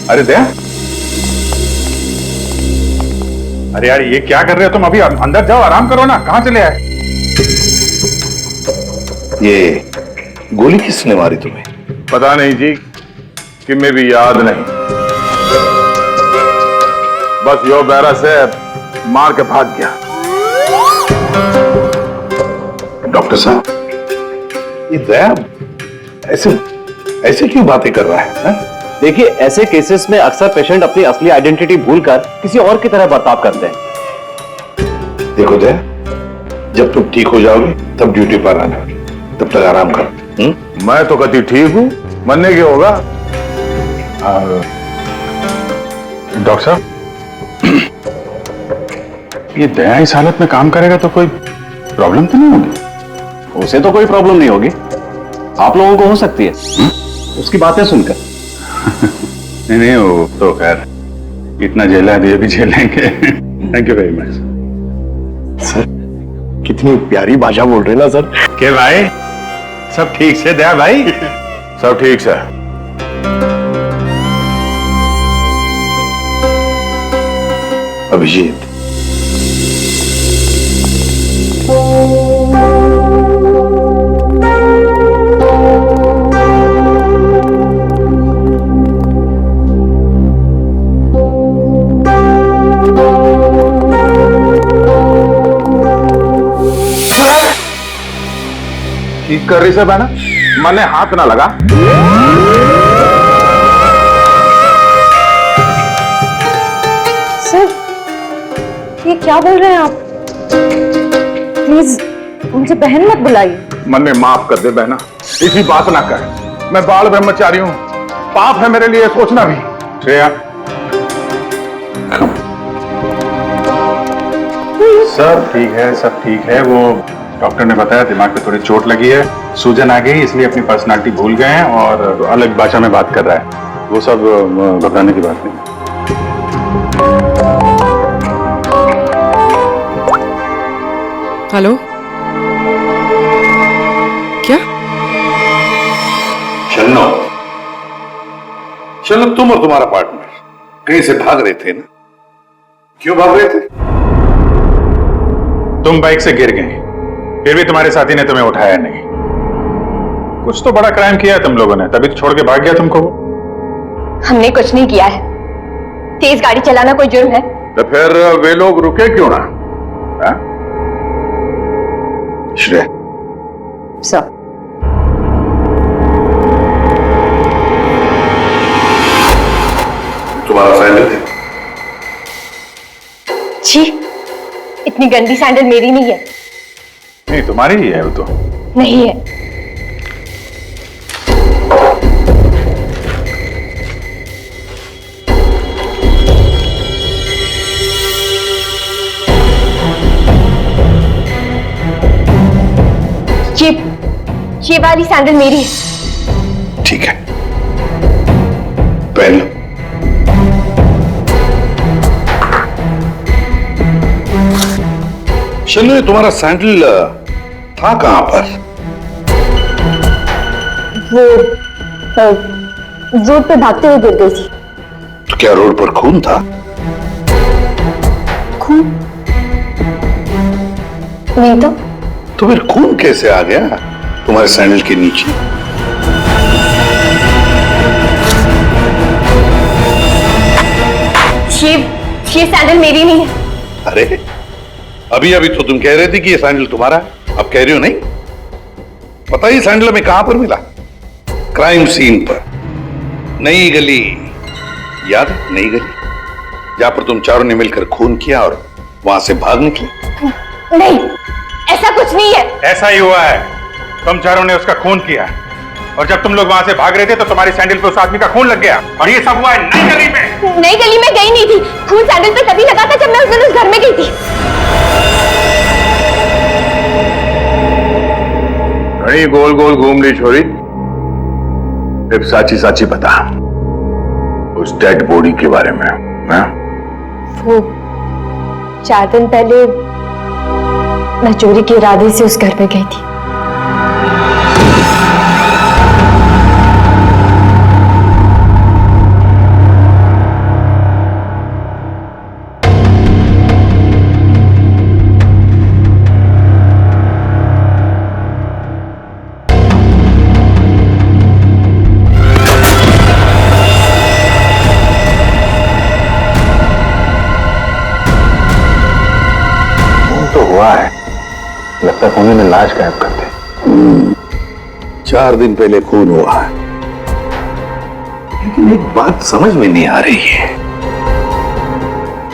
अरे दया, अरे यार ये क्या कर रहे हो तुम? अभी अंदर जाओ, आराम करो ना। कहां चले आए? ये गोली किसने मारी तुम्हें? पता नहीं जी, कि मैं भी याद नहीं। बस यो बैरा से मार के भाग गया। डॉक्टर साहब, ये दया ऐसे ऐसे क्यों बातें कर रहा है? देखिए, ऐसे केसेस में अक्सर पेशेंट अपनी असली आइडेंटिटी भूलकर किसी और की तरह बर्ताव करते हैं। देखो दया, जब तुम ठीक हो जाओगे तब ड्यूटी पर आना, तब तक आराम करो। मैं तो कभी ठीक हूं, मरने के होगा। डॉक्टर साहब, ये दया इस हालत में काम करेगा तो कोई प्रॉब्लम तो नहीं होगी? उसे तो कोई प्रॉब्लम नहीं होगी, आप लोगों को हो सकती है उसकी बातें सुनकर। नहीं नहीं, वो तो खैर इतना झेला है, भी झेलेंगे। Thank you very much sir. कितनी प्यारी भाषा बोल रहे ना सर। के भाई, सब ठीक से दया भाई? सब ठीक से। अभिजीत, ठीक कर रही से बहना, मने हाथ ना लगा। सर, ये क्या बोल रहे हैं आप? प्लीज मुझे बहन मत बुलाइए। मन में माफ कर दे बहना, इसी बात ना कर। मैं बाल ब्रह्मचारी हूँ, पाप है मेरे लिए सोचना भी। श्रेया, सब ठीक है, सब ठीक है। वो डॉक्टर ने बताया दिमाग पे थोड़ी चोट लगी है, सूजन आ गई, इसलिए अपनी पर्सनालिटी भूल गए हैं और अलग भाषा में बात कर रहा है। वो सब घबराने की बात नहीं। हेलो, क्या? शन्नो, शन्नो, तुम और तुम्हारा पार्टनर कहीं से भाग रहे थे ना? क्यों भाग रहे थे? तुम बाइक से गिर गए, फिर भी तुम्हारे साथी ने तुम्हें उठाया नहीं। कुछ तो बड़ा क्राइम किया है तुम लोगों ने, तभी तो छोड़ के भाग गया तुमको वो। हमने कुछ नहीं किया है। तेज गाड़ी चलाना कोई जुर्म है? तो फिर वे लोग रुके क्यों ना? श्रेया, सर, तुम्हारा सैंडल है? छी, इतनी गंदी सैंडल मेरी नहीं है। नहीं, तुम्हारी ही है वो तो। नहीं है। ये वाली सैंडल मेरी है। ठीक है, पहन लो। शन्नु, ये तुम्हारा सैंडल था कहां पर? वो रोड पे भागते हुए गिर गई थी। तो क्या रोड पर खून था? खून? नहीं तो फिर खून कैसे आ गया तुम्हारे सैंडल के नीचे? ये सैंडल मेरी नहीं है। अरे, अभी अभी तो तुम कह रहे थे कि ये सैंडल तुम्हारा है, अब कह रही हो नहीं? पता ही सैंडल में कहां पर मिला? क्राइम सीन पर, नई गली, याद है? नई गली, जहां पर तुम चारों ने मिलकर खून किया और वहां से भाग निकले। नहीं, ऐसा कुछ नहीं है। ऐसा ही हुआ है, तुम चारों ने उसका खून किया और जब तुम लोग वहां से भाग रहे थे तो तुम्हारी सैंडल पे उस आदमी का खून लग गया और ये सब हुआ है नई गली में। नई गली में गई नहीं थी, खून सैंडल पे तभी लगा था जब मैं उस दिन उस घर में गई थी। घड़ी गोल गोल घूम ली छोरी, अब साची साची बता उस डेड बॉडी के बारे में। हाँ? वो 4 दिन पहले मैं चोरी के इरादे से उस घर में गई थी। लगता है खूनी ने लाश गायब कर दी। 4 दिन पहले खून हुआ है, लेकिन एक बात समझ में नहीं आ रही है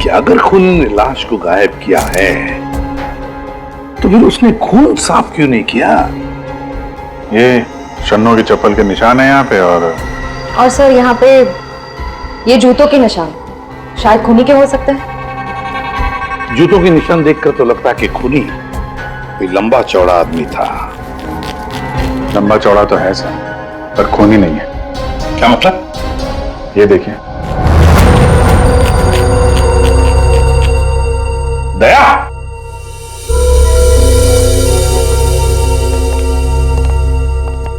कि अगर खूनी ने लाश को गायब किया है तो फिर उसने खून साफ क्यों नहीं किया? ये शन्नू की चप्पल के निशान है यहाँ पे और सर यहाँ पे ये जूतों के निशान शायद खूनी के हो सकते हैं। जूतों के निशान देखकर तो लगता है कि खूनी कोई लंबा चौड़ा आदमी था। लंबा चौड़ा तो है सर, पर खूनी नहीं है। क्या मतलब? ये देखिए। दया,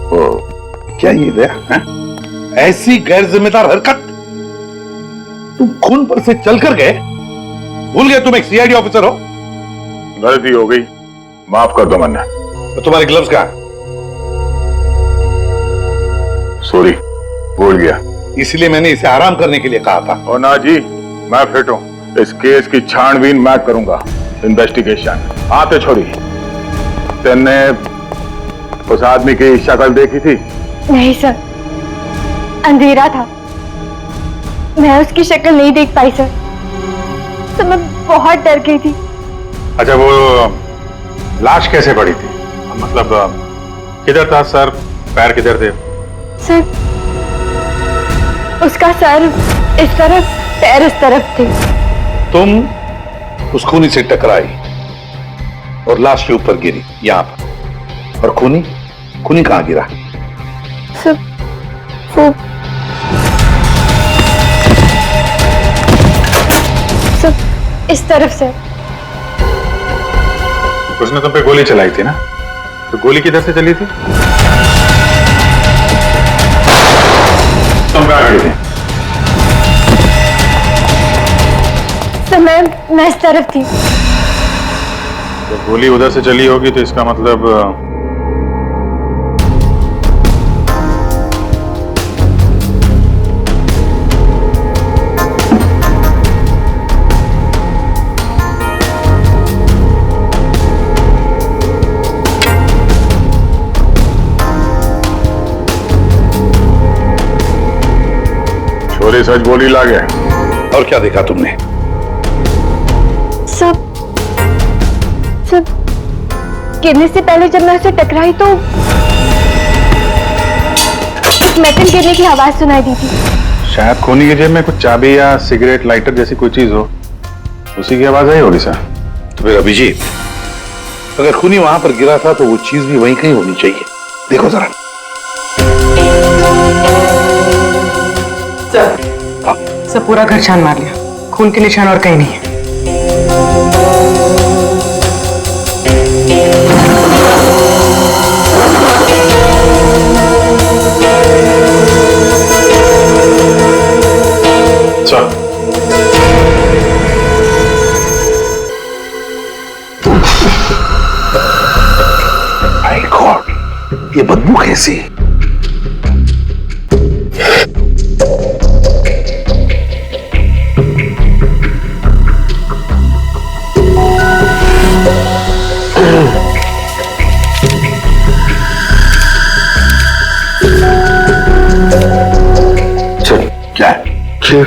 ओ, क्या ये दया है? ऐसी गैर जिम्मेदार हरकत? तुम खून पर से चलकर गए? भूल गए तुम एक सीआईडी ऑफिसर हो? गलती हो गई, माफ कर दो मन्ना। तो तुम्हारे ग्लव्स कहां? सॉरी, भूल गया। इसलिए मैंने इसे आराम करने के लिए कहा था। और ना जी, मैं फिट हूं। इस केस की छानबीन मैं करूंगा, इन्वेस्टिगेशन। आते छोड़ी, तेने उस आदमी की शक्ल देखी थी? नहीं सर, अंधेरा था, मैं उसकी शक्ल नहीं देख पाई सर। सर मैं बहुत डर गई थी। अच्छा, वो लाश कैसे पड़ी थी? मतलब किधर था सर, पैर किधर थे? सर उसका सर इस तरफ, पैर इस तरफ थे। तुम उस खूनी से टकराई और लाश के ऊपर गिरी यहां पर, और खूनी कहां गिरा? सर वो सब इस तरफ से। उसने तुम पे गोली चलाई थी ना, तो गोली किधर से चली थी? तुम कहां खड़ी थी? सर मैं इस तरफ थी। तो गोली उधर से चली होगी तो इसका मतलब छोरी सच गोली ला गया। और क्या देखा तुमने? सब गिरने से पहले जब मैं उसे टकराई तो एक मेटल गिरने की आवाज सुनाई दी थी। शायद खूनी की जेब में कुछ चाबी या सिगरेट लाइटर जैसी कोई चीज हो, उसी की आवाज आई होगी सर। तो फिर अभिजीत, अगर खूनी वहां पर गिरा था तो वो चीज भी वहीं कहीं होनी चाहिए। देखो जरा। सब पूरा घर छान मार लिया, खून के निशान और कहीं नहीं है। माय गॉड, ये बदबू कैसी?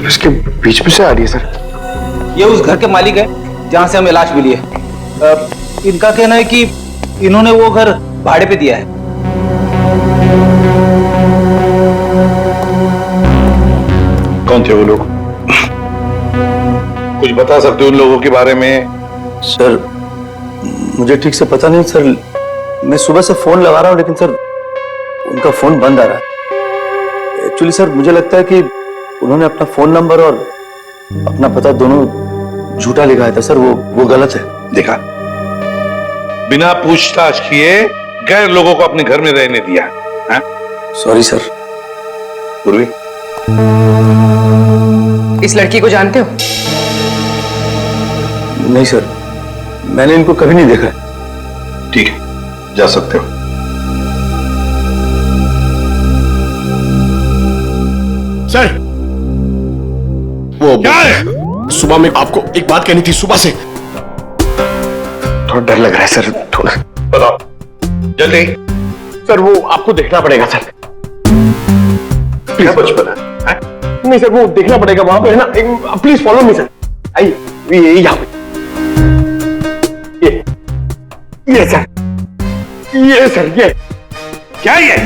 इसके बीच में से आ रही है सर। ये उस घर के मालिक है जहां से हमें लाश मिली है। इनका कहना है कि इन्होंने वो घर भाड़े पे दिया है। कौन थे वो लोग? कुछ बता सकते हो उन लोगों के बारे में? सर मुझे ठीक से पता नहीं सर, मैं सुबह से फोन लगा रहा हूं लेकिन सर उनका फोन बंद आ रहा है। एक्चुअली सर मुझे लगता है कि उन्होंने अपना फोन नंबर और अपना पता दोनों झूठा लिखाया था सर, वो गलत है। देखा, बिना पूछताछ किए गैर लोगों को अपने घर में रहने दिया। Sorry sir. पूर्वी, इस लड़की को जानते हो? नहीं सर, मैंने इनको कभी नहीं देखा। ठीक है, जा सकते हो। सर वो क्या है? सुबह में आपको एक बात कहनी थी, सुबह से थोड़ा डर लग रहा है सर। थोड़ा बताओ जल्दी। सर वो आपको देखना पड़ेगा सर। क्या बचपन है? नहीं सर, वो देखना पड़ेगा वहां पे है ना। Please follow me sir. आइए यहाँ पे। ये सर, ये सर, ये क्या ये?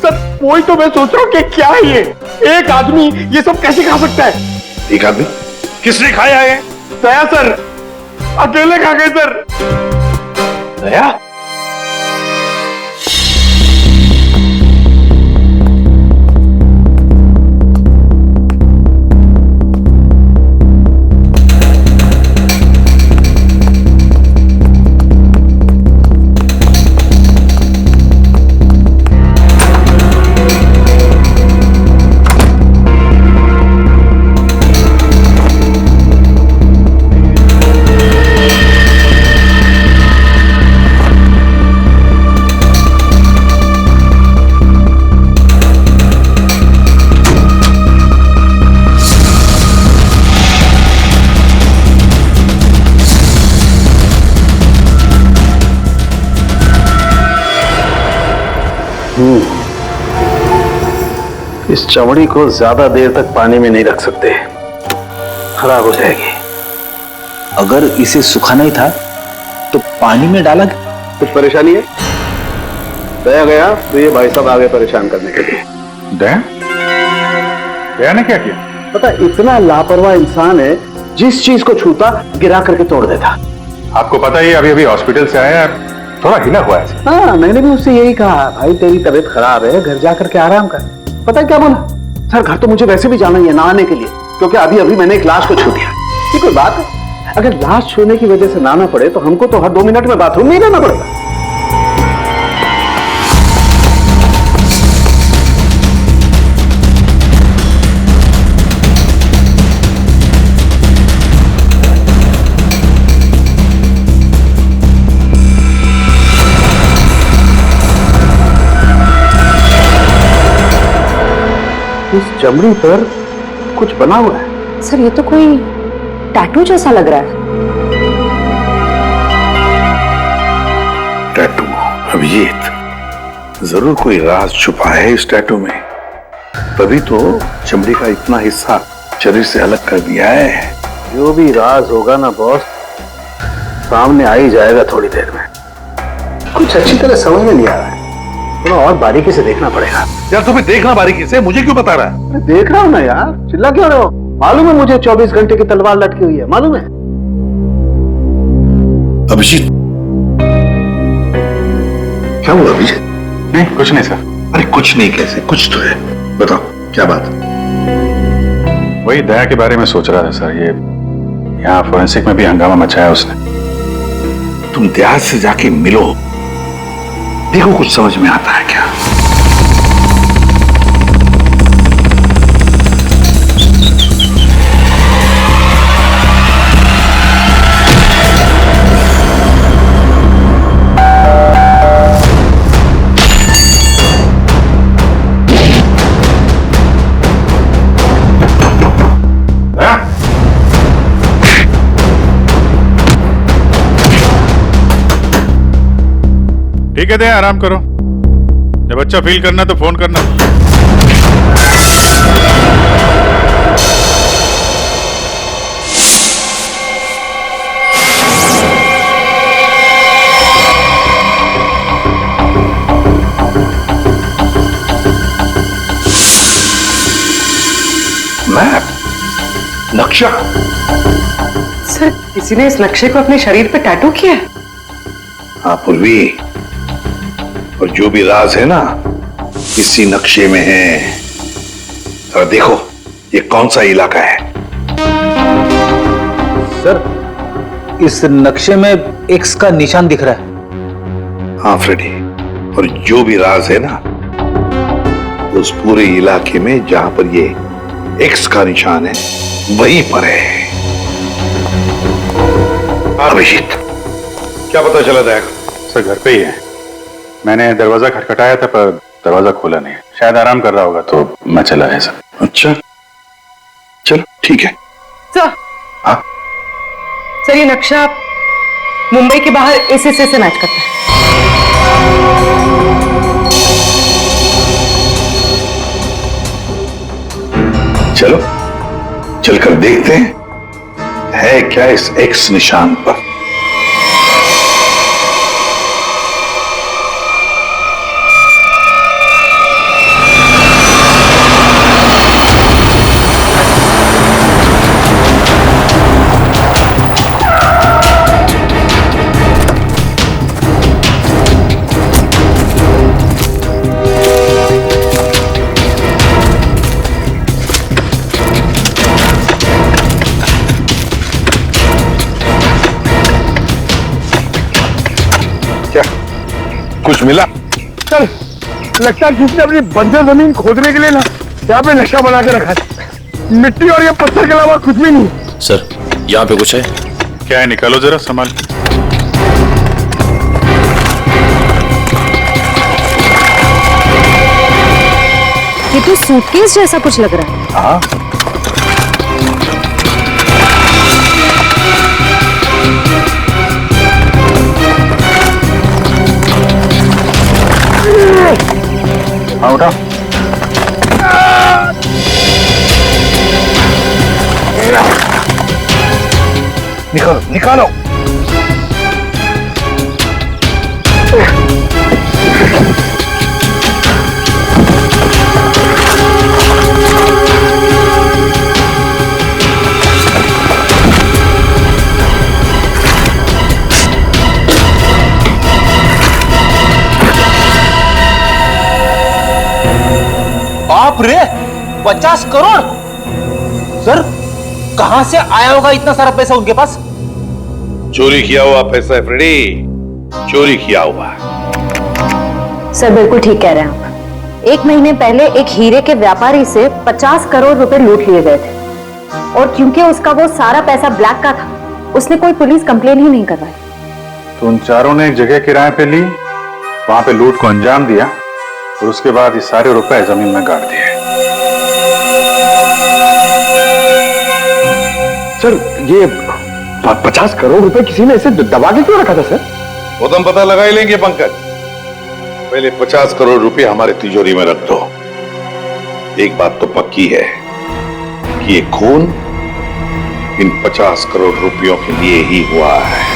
सर वही तो मैं सोच रहा हूँ कि क्या है ये? एक आदमी ये सब कैसे खा सकता है? एक आदमी? किसने खाया है? दया सर, अकेले खा गए सर। दया? इस चमड़ी को ज्यादा देर तक पानी में नहीं रख सकते, खराब हो जाएगी। अगर इसे सुखाना ही था तो पानी में डाला कुछ परेशानी है? दया गया तो ये भाई साहब आगे परेशान करने के लिए। दया ने क्या किया? पता इतना लापरवाह इंसान है, जिस चीज को छूता गिरा करके तोड़ देता। आपको पता ही अभी अभी हॉस्पिटल से आया, थोड़ा हिला हुआ है। हाँ, मैंने भी उससे यही कहा, भाई तेरी तबीयत खराब है, घर जा करके आराम कर। पता है क्या बोला? सर घर तो मुझे वैसे भी जाना ही है नहाने के लिए, क्योंकि अभी अभी मैंने एक लाश को छू दिया। ये कोई बात है? अगर लाश छूने की वजह से नहाना पड़े तो हमको तो हर 2 मिनट में बाथरूम में ही रहना पड़ेगा। इस चमड़ी पर कुछ बना हुआ है। सर ये तो कोई टैटू जैसा लग रहा है। टैटू? अभिजीत, जरूर कोई राज छुपा है इस टैटू में, तभी तो चमड़ी का इतना हिस्सा शरीर से अलग कर दिया है। जो भी राज होगा ना बॉस, सामने आ ही जाएगा थोड़ी देर में। कुछ अच्छी तरह समझ में नहीं आ रहा है, थोड़ा और बारीकी से देखना पड़ेगा। यार तुम्हें देखना बारीकी से, मुझे क्यों बता रहा है? अरे देख रहा हूं ना यार, चिल्ला क्यों रहे हो? मालूम है मुझे 24 घंटे की तलवार लटकी हुई है, मालूम है। अभिजीत, क्या हुआ अभिजीत? नहीं कुछ नहीं सर। अरे कुछ नहीं कैसे? कुछ तो है, बताओ क्या बात? वही दया के बारे में सोच रहा था सर। ये यहाँ फोरेंसिक में भी हंगामा मचाया उसने। तुम देहात से जाके मिलो, देखो कुछ समझ में आता है क्या। ठीक है दे, आराम करो। जब अच्छा फील करना तो फोन करना। मैप, नक्शा। सर किसी ने इस नक्शे को अपने शरीर पे टैटू किया है? हाँ पूर्वी, और जो भी राज है ना इसी नक्शे में है। जरा देखो ये कौन सा इलाका है। सर इस नक्शे में एक्स का निशान दिख रहा है। हाँ फ्रेडी, और जो भी राज है ना उस पूरे इलाके में जहां पर ये एक्स का निशान है वहीं पर है। अभिजीत, क्या पता चला दया? सर घर पे ही है। मैंने दरवाजा खटखटाया था पर दरवाजा खोला नहीं। शायद आराम कर रहा होगा तो मैं चला है सर। अच्छा चलो ठीक है। सर, हाँ सर ये नक्शा मुंबई के बाहर इस हिस्से से मैच करता है। चलो चलकर देखते हैं है क्या इस एक्स निशान पर। कुछ मिला? सर लगता है किसने अपनी बंजर जमीन खोदने के लिए ना यहाँ पे नक्शा बना के रखा है। मिट्टी और ये पत्थर के अलावा कुछ भी नहीं। सर यहाँ पे कुछ है। क्या है? निकालो जरा संभाल। ये तो सूटकेस जैसा कुछ लग रहा है। हाँ हाँ उठा। निकालो निकालो। बाप रे, 50 करोड़। सर, कहां से आया होगा इतना सारा पैसा उनके पास? चोरी किया हुआ पैसा है फ्रेडी, चोरी किया हुआ। सर बिल्कुल ठीक कह रहे हैं आप। 1 महीने पहले एक हीरे के व्यापारी से 50 करोड़ रुपए लूट लिए गए थे, और क्योंकि उसका वो सारा पैसा ब्लैक का था, उसने कोई पुलिस कंप्लेन ही नहीं करवाई। तो उन चारों ने एक जगह किराए पे ली, वहां पे लूट को अंजाम दिया, और उसके बाद ये सारे रुपए जमीन में गाड़ दिए। सर ये 50 करोड़ रुपए किसी ने ऐसे दबा के क्यों रखा था सर? वो तो हम पता लगा ही लेंगे पंकज। पहले 50 करोड़ रुपए हमारे तिजोरी में रख दो। एक बात तो पक्की है कि ये खून इन 50 करोड़ रुपयों के लिए ही हुआ है।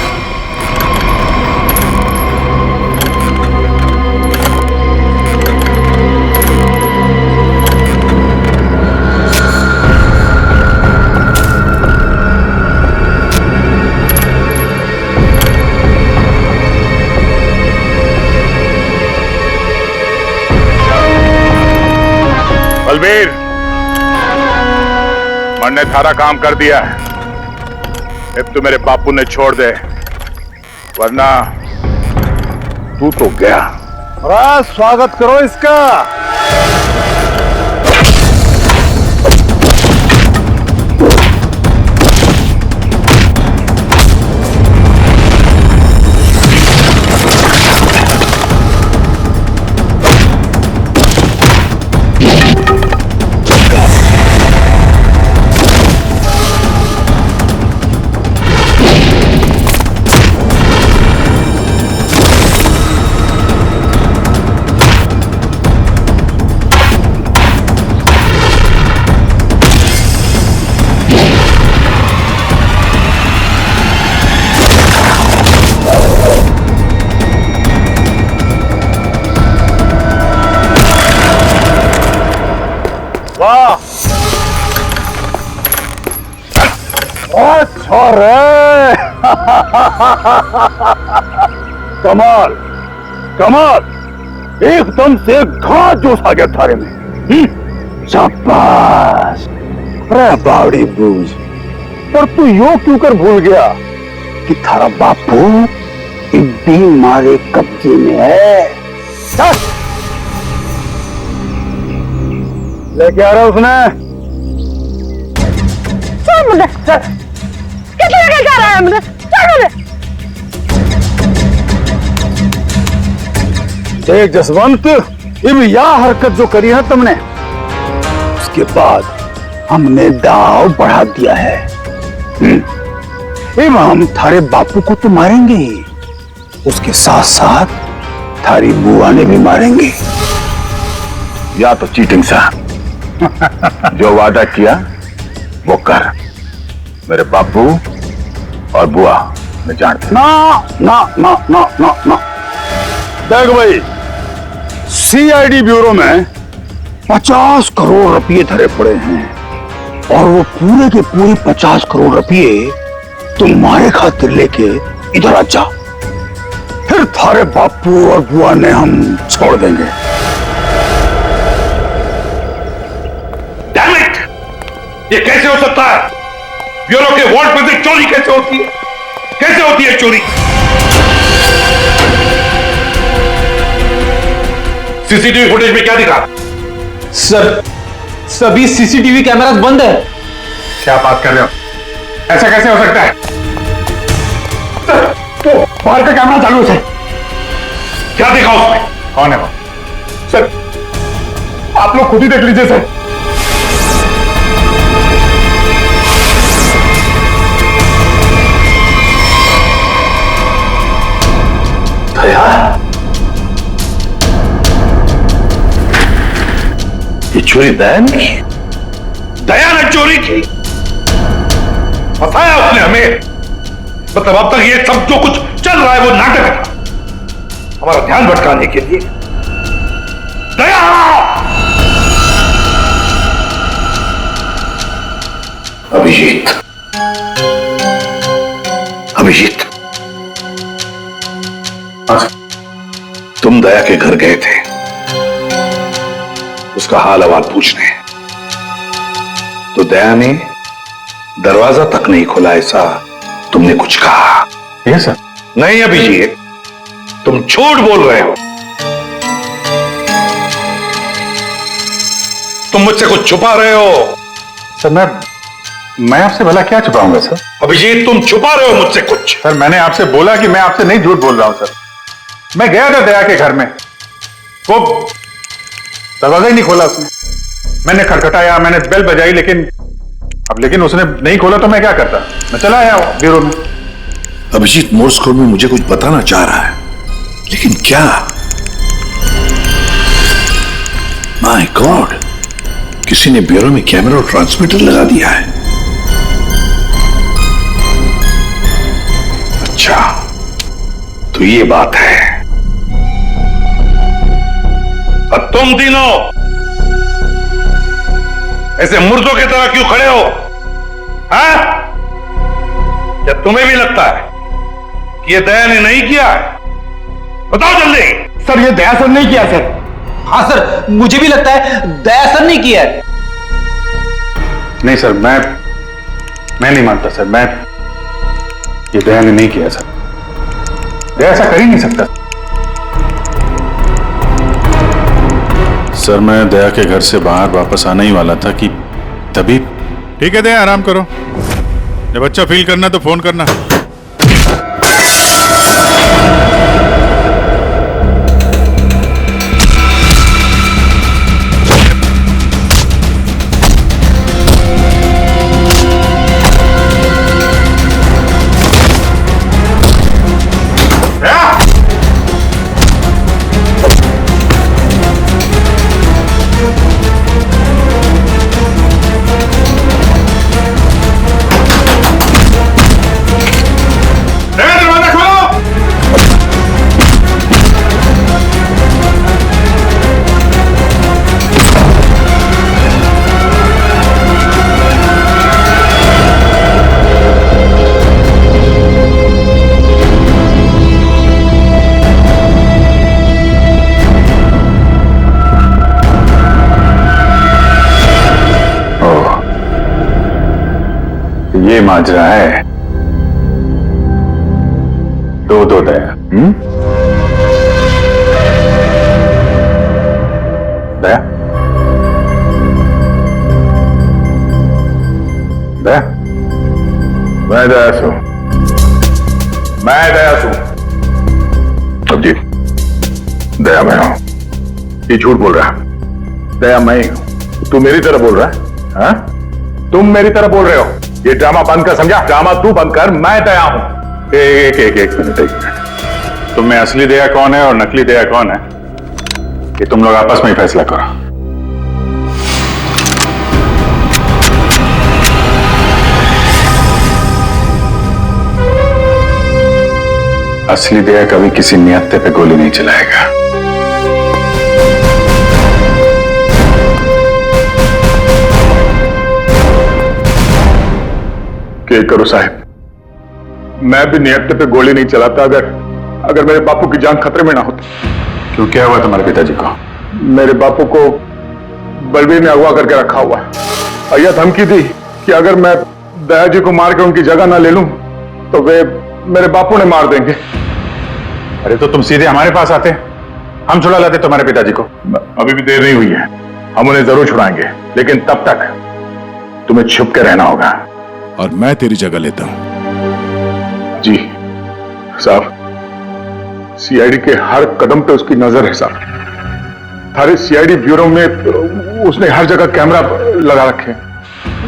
बलबीर, मन ने थारा काम कर दिया है, अब तो मेरे बापू ने छोड़ दे, वरना तू तो गया। स्वागत करो इसका। कमाल कमाल, एकदम से घाट जोश आ गया थारे में। शाबाश। अरे बावड़ी बूझ, पर तू यो क्यों कर भूल गया कि थारा बापू इब्बी मारे कब्जे में है। लेके आ रहा उसने। कितने लेके जा रहा है मुझे? देख जसवंत, अब यह हरकत जो करी है तुमने, उसके बाद हमने दाव बढ़ा दिया है। अब हम थारे बापू को तो मारेंगे ही, उसके साथ साथ थारी बुआ ने भी मारेंगे। या तो चीटिंग सा जो वादा किया वो कर। मेरे बापू और बुआ मैं जानता। ना ना ना ना ना ना। देख भाई, सीआईडी ब्यूरो में 50 करोड़ रुपए धरे पड़े हैं, और वो पूरे के पूरे 50 करोड़ रुपए तुम्हारे खातिर लेके इधर आ जा, फिर थारे बापू और बुआ ने हम छोड़ देंगे। Damn it! ये कैसे हो सकता है? ब्यूरो के वार्ड में से चोरी कैसे होती है? कैसे होती है चोरी? सीसीटीवी फुटेज में क्या दिखा? सर, सभी सीसीटीवी कैमरा बंद है। क्या बात कर रहे हो? ऐसा कैसे हो सकता है? सर, तो बाहर का कैमरा चालू है। क्या देखा उसमें? कौन है वो? सर, आप लोग खुद ही देख लीजिए सर। ये चोरी दया ने की? दया ने चोरी की? फंसाया उसने हमें। मतलब अब तक ये सब जो कुछ चल रहा है वो नाटक था, हमारा ध्यान भटकाने के लिए। दया! अभिजीत, अभिजीत, तुम दया के घर गए थे उसका हाल अहवाल पूछने, तो दया ने दरवाजा तक नहीं खोला, ऐसा तुमने कुछ कहा? Yes sir. नहीं अभिजीत, तुम झूठ बोल रहे हो। तुम मुझसे कुछ छुपा रहे हो। सर मैं आपसे भला क्या छुपाऊंगा सर? अभिजीत, तुम छुपा रहे हो मुझसे कुछ। सर मैंने आपसे बोला कि मैं आपसे नहीं झूठ बोल रहा हूं सर। मैं गया था दया के घर में, वो दरवाजा ही नहीं खोला उसने। मैंने खटखटाया, मैंने बेल बजाई, लेकिन उसने नहीं खोला तो मैं क्या करता? मैं चला आया ब्यूरो में। अभिजीत मोर्स कोड में मुझे कुछ बताना चाह रहा है, लेकिन क्या? माय गॉड, किसी ने ब्यूरो में कैमरा और ट्रांसमीटर लगा दिया है। अच्छा, तो ये बात है। और तुम तीनों ऐसे मुर्दों की तरह क्यों खड़े हो? हाँ? क्या तुम्हें भी लगता है कि ये दया ने नहीं किया है? बताओ जल्दी। सर ये दया सर नहीं किया सर। हाँ सर, मुझे भी लगता है दया सर नहीं किया है। नहीं सर, मैं नहीं मानता सर। ये दया ने नहीं किया सर। दया ऐसा कर ही नहीं सकता सर। मैं दया के घर से बाहर वापस आने ही वाला था कि तभी। ठीक है दया, आराम करो। जब अच्छा फील करना तो फोन करना। ये माजरा है। दो दया। दया, दया, मैं दया सू। अब जी, दया मैं हूं। ये झूठ बोल रहा है। दया मैं ही हूं। तू मेरी तरह बोल रहा है? हाँ? तुम मेरी तरह बोल रहे हो। ये ड्रामा बंद कर, समझा? ड्रामा तू बंद कर, मैं दया हूं। एक मिनट। तुम में असली दया कौन है और नकली दया कौन है, ये तुम लोग आपस में ही फैसला करो। असली दया कभी किसी नियत्ते पे गोली नहीं चलाएगा। क्या करो साहब, मैं भी नियत्ते पे गोली नहीं चलाता अगर मेरे बापू की जान खतरे में ना होती। क्यों, क्या हुआ तुम्हारे पिताजी को? मेरे बापू को बलबीर ने अगवा करके रखा हुआ है और यह धमकी दी कि अगर मैं दया जी को मार के उनकी जगह ना ले लूं तो वे मेरे बापू ने मार देंगे। अरे तो तुम सीधे हमारे पास आते, हम छुड़ा लाते तुम्हारे पिताजी को। अभी भी देर नहीं हुई है, हम उन्हें जरूर छुड़ाएंगे, लेकिन तब तक तुम्हें छुप के रहना होगा। और मैं तेरी जगह लेता हूं। जी साहब, सीआईडी के हर कदम पे उसकी नजर है साहब। हर सीआईडी ब्यूरो में उसने हर जगह कैमरा लगा रखे।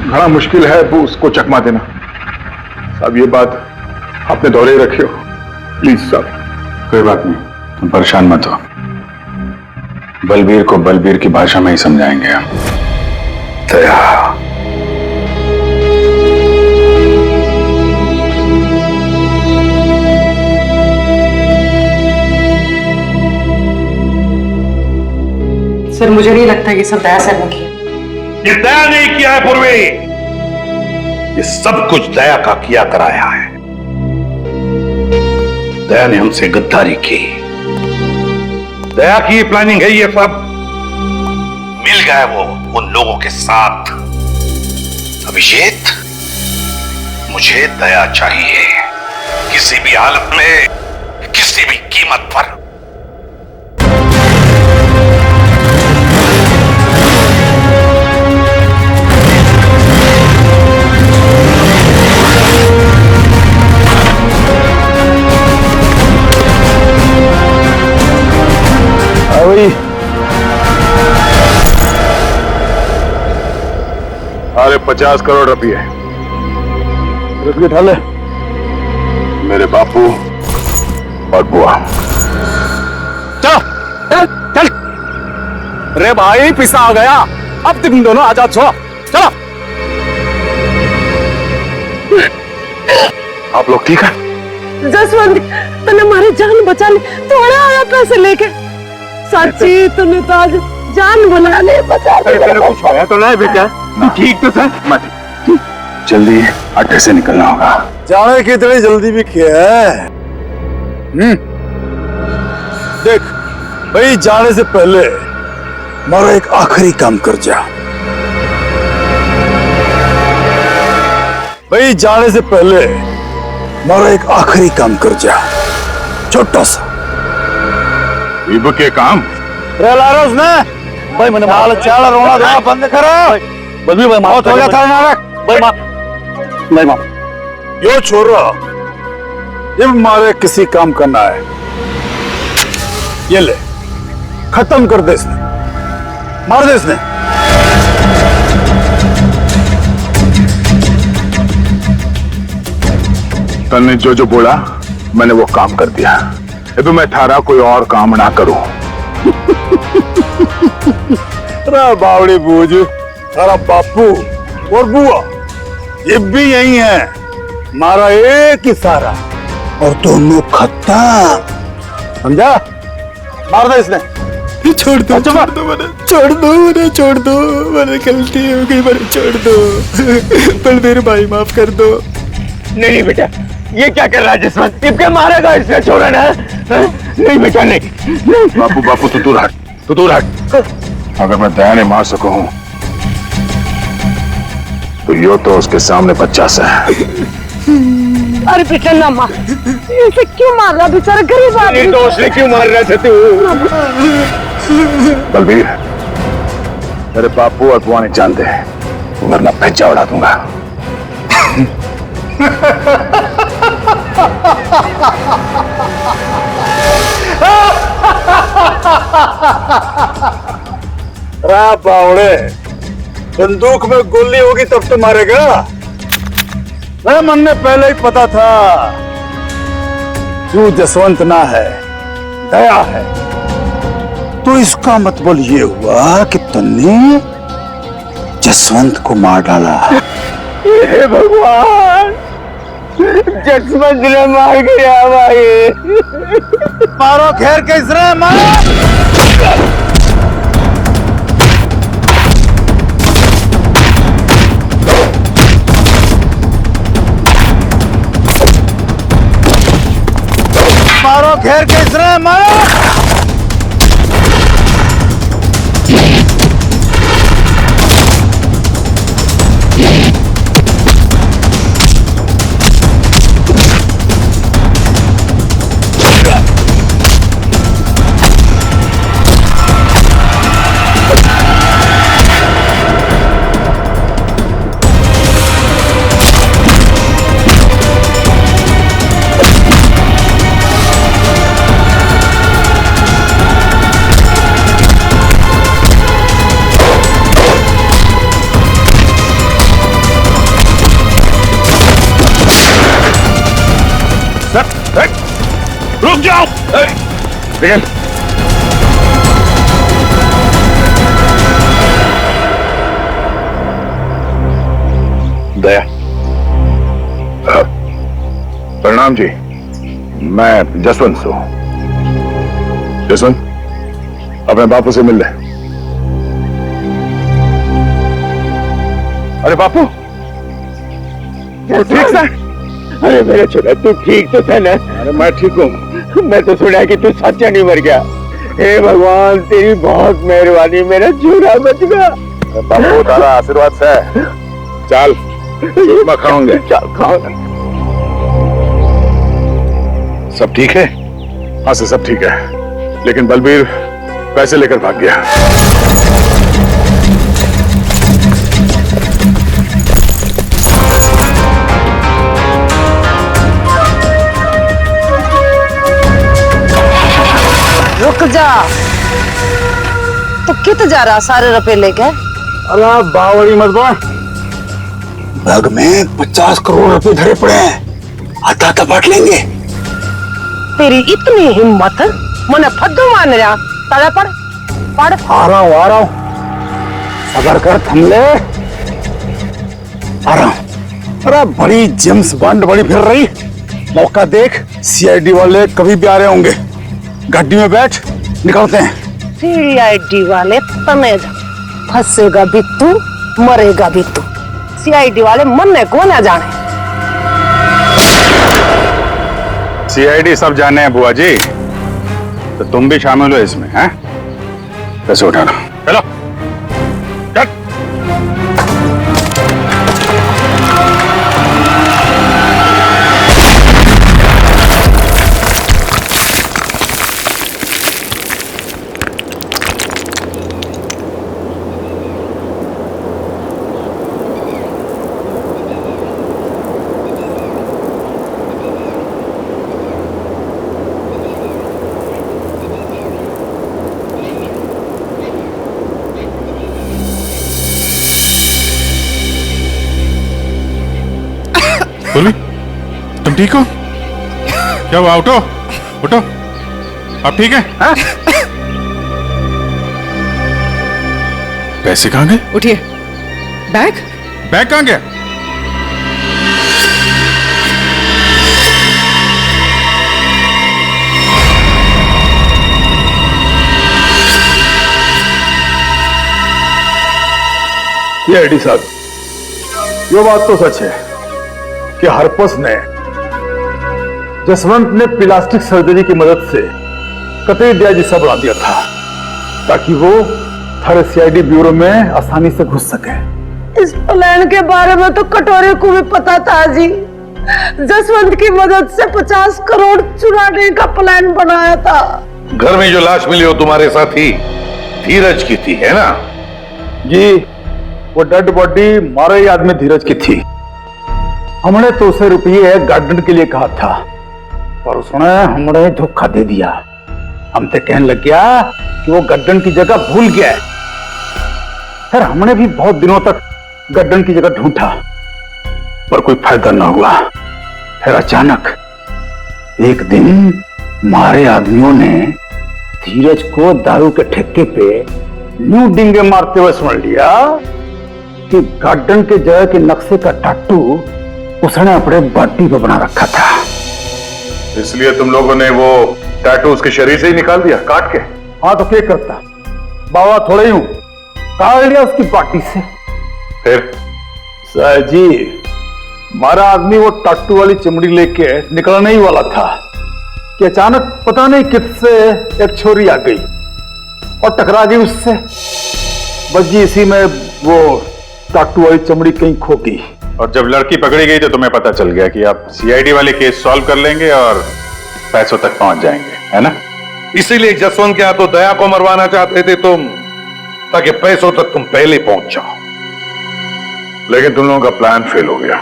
बड़ा मुश्किल है वो उसको चकमा देना। साहब ये बात आपने दौरे ही रखी हो, प्लीज साहब। कोई बात नहीं, तुम परेशान मत हो। बलबीर को बलबीर की भाषा में ही समझाएंगे हम। दया, सर मुझे नहीं लगता ये सब दया सर ने किया। ये दया नहीं किया है पूर्वी, ये सब कुछ दया का किया कराया है। दया ने हमसे गद्दारी की, दया की प्लानिंग है ये सब। मिल गए वो उन लोगों के साथ। अभिजीत, मुझे दया चाहिए, किसी भी हालत में, किसी भी कीमत पर। अरे 50 करोड़ रुपये उठा ले। मेरे बापू और बुआ। चल चल चल। रे भाई पिसा आ गया, अब तुम दोनों आजाद छो। चलो। आप लोग ठीक है? जसवंत, तूने हमारी जान बचा ली, थोड़ा आया पैसे लेके। सच्ची तूने तो आज जान बुला ले, बचा ले। कुछ होया तो नहीं बेटा? ठीक तो था। मत जल्दी अड्डे से निकलना होगा। जाने की इतनी जल्दी भी क्या है? देख भाई, जाने से पहले मारा एक आखिरी काम कर जा। भाई जाने से पहले मारा एक आखिरी काम कर जा, छोटा सा। इब के काम लारोस ने भाई मैंने माल चाल रोना धोना बंद करो। बदली भाई माफ हो गया था नारक भाई माफ नहीं माफ। यो छोरा, ये मारे किसी काम करना है, ये ले खत्म कर दे इसने, मार दे इसने। तन्ने जो जो बोला मैंने वो काम कर दिया। अब मैं थारा कोई और काम ना करूं। बावड़ी बूझ, तारा बापू और बुआ ये भी यही है, मारा एक ही सारा और दोनों खत्म, समझा? मार दे इसने। छोड़ दो, छोड़ दो मैंने, छोड़ दो मैंने, छोड़ दो मैंने, गलती हो गई मैंने, छोड़ दो। बलबीर भाई माफ कर दो। नहीं बेटा, ये क्या कर रहा है जसवंत? इनके मारेगा इसने, छोड़ा ना। नहीं बेटा नहीं। बापू बापू तू दूर हट, तू दूर हट। अगर मैं दया ने मार सकूं तो यो तो उसके सामने बच्चा सा है। अरे बेटा ना मार, इसे क्यों मार रहा बेचारा गरीब आदमी? तो उसने क्यों मार रहा था तू? बलबीर, तेरे बापू और बुआ नहीं जानते, वरना भेजा उड़ा दूंगा। बावड़े, बंदूक में गोली होगी तब तो मारेगा। मन में पहले ही पता था तू जसवंत ना है, दया है। तो इसका मतलब ये हुआ कि तुमने जसवंत को मार डाला। हे भगवान, जसवंत ने मार गया भाई। मारो घेर के इसने, मारो। मारो घेर के इसने, मारो। रुक जाओ। लेकिन दया, प्रणाम जी, मैं जसवंत हूं। जसवंत, अपने बापू से मिल ले। अरे बापू, ठीक से? अरे मेरा छोटा, तू ठीक तो था ना? अरे मैं ठीक हूँ। मैं तो सुना कि तू सच्चा नहीं मर गया। हे भगवान, तेरी बहुत मेहरबानी, मेरा छोरा बच गया। बापू तारा आशीर्वाद से चल मैं खाऊंगे। चल खाओ। सब ठीक है? हाँ सर, सब ठीक है, लेकिन बलबीर पैसे लेकर भाग गया। रुक जा, तो कित जा रहा सारे रुपए लेके? अरे बावड़ी मत बोल, बैग में 50 करोड़ रुपए धरे पड़े हैं, आता आता बांट लेंगे। तेरी इतनी हिम्मत, मने फद्दू मान रहा, ताला पड़ पड़। आ रहा हूँ, सबर कर, थम ले, आ रहा हूँ। अरे बड़ी जेम्स बॉन्ड बड़ी फिर रही, मौका देख, सीआईडी वाले कभी भी आ रहे होंगे। गाड़ी में बैठ, निकलते हैं। सीआईडी वाले तमेज, फंसेगा भी तू, मरेगा भी तू। सीआईडी वाले मन को ना जाने। सीआईडी सब जाने हैं बुआ जी, तो तुम भी शामिल हो इसमें, हैं? पैसे उठाना, चलो चल। बोली, तुम ठीक हो? क्या हुआ? उठो उठो, अब ठीक है? पैसे कहाँ गए? उठिए। बैग बैग कहाँ गया? ये एडी साहब, ये बात तो सच है कि हरपस ने जसवंत ने प्लास्टिक सर्जरी की मदद से कतई दिया जिसा बढ़ा दिया था ताकि वो थारे सीआईडी ब्यूरो में आसानी से घुस सके। इस प्लान के बारे में तो कटोरे को भी पता था जी। जसवंत की मदद से 50 करोड़ चुराने का प्लान बनाया था। घर में जो लाश मिली हो तुम्हारे साथी धीरज की थी, है ना? जी, वो डेड बॉडी मारे ही आदमी धीरज की थी। हमने तो उसे रुपये गार्डन के लिए कहा था, पर उसने हमने धोखा दे दिया। हम तो कहने लग गया कि वो गार्डन की जगह भूल गया है। फिर हमने भी बहुत दिनों तक गार्डन की जगह ढूंढा, पर कोई फायदा ना हुआ। फिर अचानक एक दिन मारे आदमियों ने धीरज को दारू के ठेके पे यूं डिंगे मारते हुए सुन लिया कि गार्डन के जगह के नक्शे का टाटू उसने अपने बॉडी पे बना रखा था। इसलिए तुम लोगों ने वो टैटू उसके शरीर से ही निकाल दिया, काट के? हाँ, तो क्या करता बाबा, थोड़ा ही काट लिया उसकी बॉडी से। फिर सर जी, हमारा आदमी वो टाटू वाली चमड़ी लेके निकलने ही वाला था कि अचानक पता नहीं किससे एक छोरी आ गई और टकरा गई उससे। बस जी इसी में वो टाटू वाली चमड़ी कहीं खो गई। और जब लड़की पकड़ी गई तो तुम्हें पता चल गया कि आप सीआईडी वाले केस सॉल्व कर लेंगे और पैसों तक पहुंच जाएंगे, है ना? इसीलिए जसवंत के हाथों दया को मरवाना चाहते थे तुम, ताकि पैसों तक तुम पहले पहुंच जाओ। लेकिन तुम लोगों का प्लान फेल हो गया।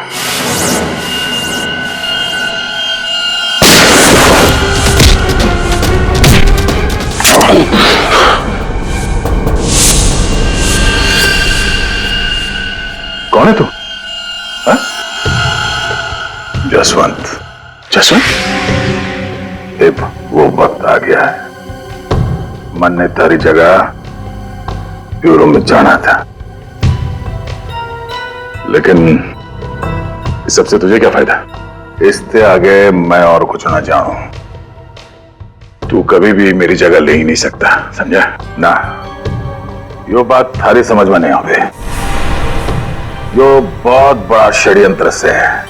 कौन है तू? जसवंत। जसवंत? अब वो वक्त आ गया है। मन ने तेरी जगह ब्यूरो में जाना था, लेकिन इस सबसे तुझे क्या फायदा? इससे आगे मैं और कुछ ना जानूं। तू कभी भी मेरी जगह ले ही नहीं सकता, समझा ना? यो बात थारी समझ में नहीं आवे। जो बहुत बड़ा षड्यंत्र से है।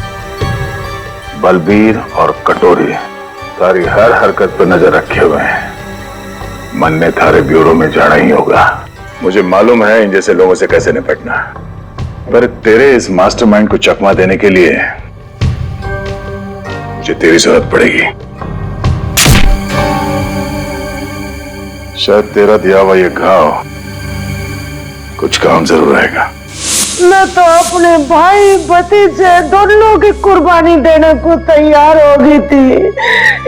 बलबीर और कटोरी तारी हर हरकत पर नजर रखे हुए हैं। मन ने थारे ब्यूरो में जाना ही होगा। मुझे मालूम है इन जैसे लोगों से कैसे निपटना, पर तेरे इस मास्टरमाइंड को चकमा देने के लिए मुझे तेरी जरूरत पड़ेगी। शायद तेरा दिया हुआ ये घाव कुछ काम जरूर आएगा। मैं तो अपने भाई भतीजे दोनों की कुर्बानी देने को तैयार हो गई थी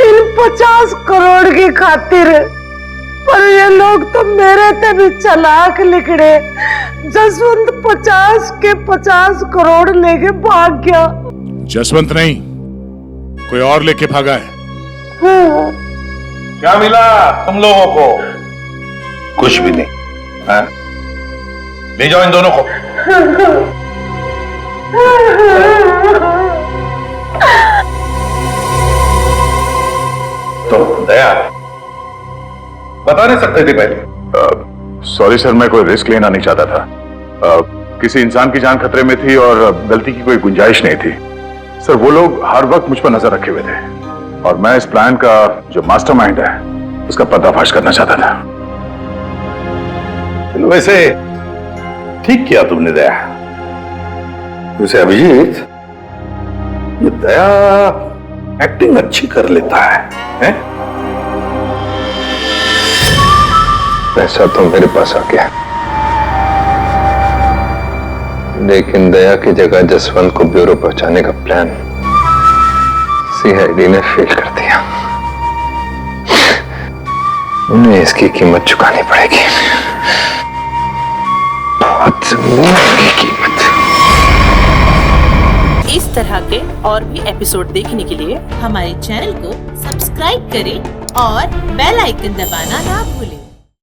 इन 50 करोड़ की खातिर, पर ये लोग तो मेरे से भी चालाक निकले। जसवंत 50 के 50 करोड़ लेके भाग गया। जसवंत नहीं, कोई और लेके भागा है। क्या मिला तुम लोगों को? कुछ भी नहीं। हाँ? ले जाओ इन दोनों को। तो दया बता नहीं सकते थे पहले? सॉरी सर, मैं कोई रिस्क लेना नहीं चाहता था। किसी इंसान की जान खतरे में थी और गलती की कोई गुंजाइश नहीं थी। सर वो लोग हर वक्त मुझ पर नजर रखे हुए थे और मैं इस प्लान का जो मास्टरमाइंड है उसका पर्दाफाश करना चाहता था। चलो वैसे ठीक किया तुमने दया। वैसे अभिजीत, ये दया एक्टिंग अच्छी कर लेता है, हैं? पैसा तो मेरे पास आ गया, लेकिन दया की जगह जसवंत को ब्यूरो पहुंचाने का प्लान सीआईडी ने फेल कर दिया। उन्हें इसकी कीमत चुकानी पड़ेगी, बहुत महंगी कीमत। इस तरह के और भी एपिसोड देखने के लिए हमारे चैनल को सब्सक्राइब करें और बेल आइकन दबाना ना भूलें।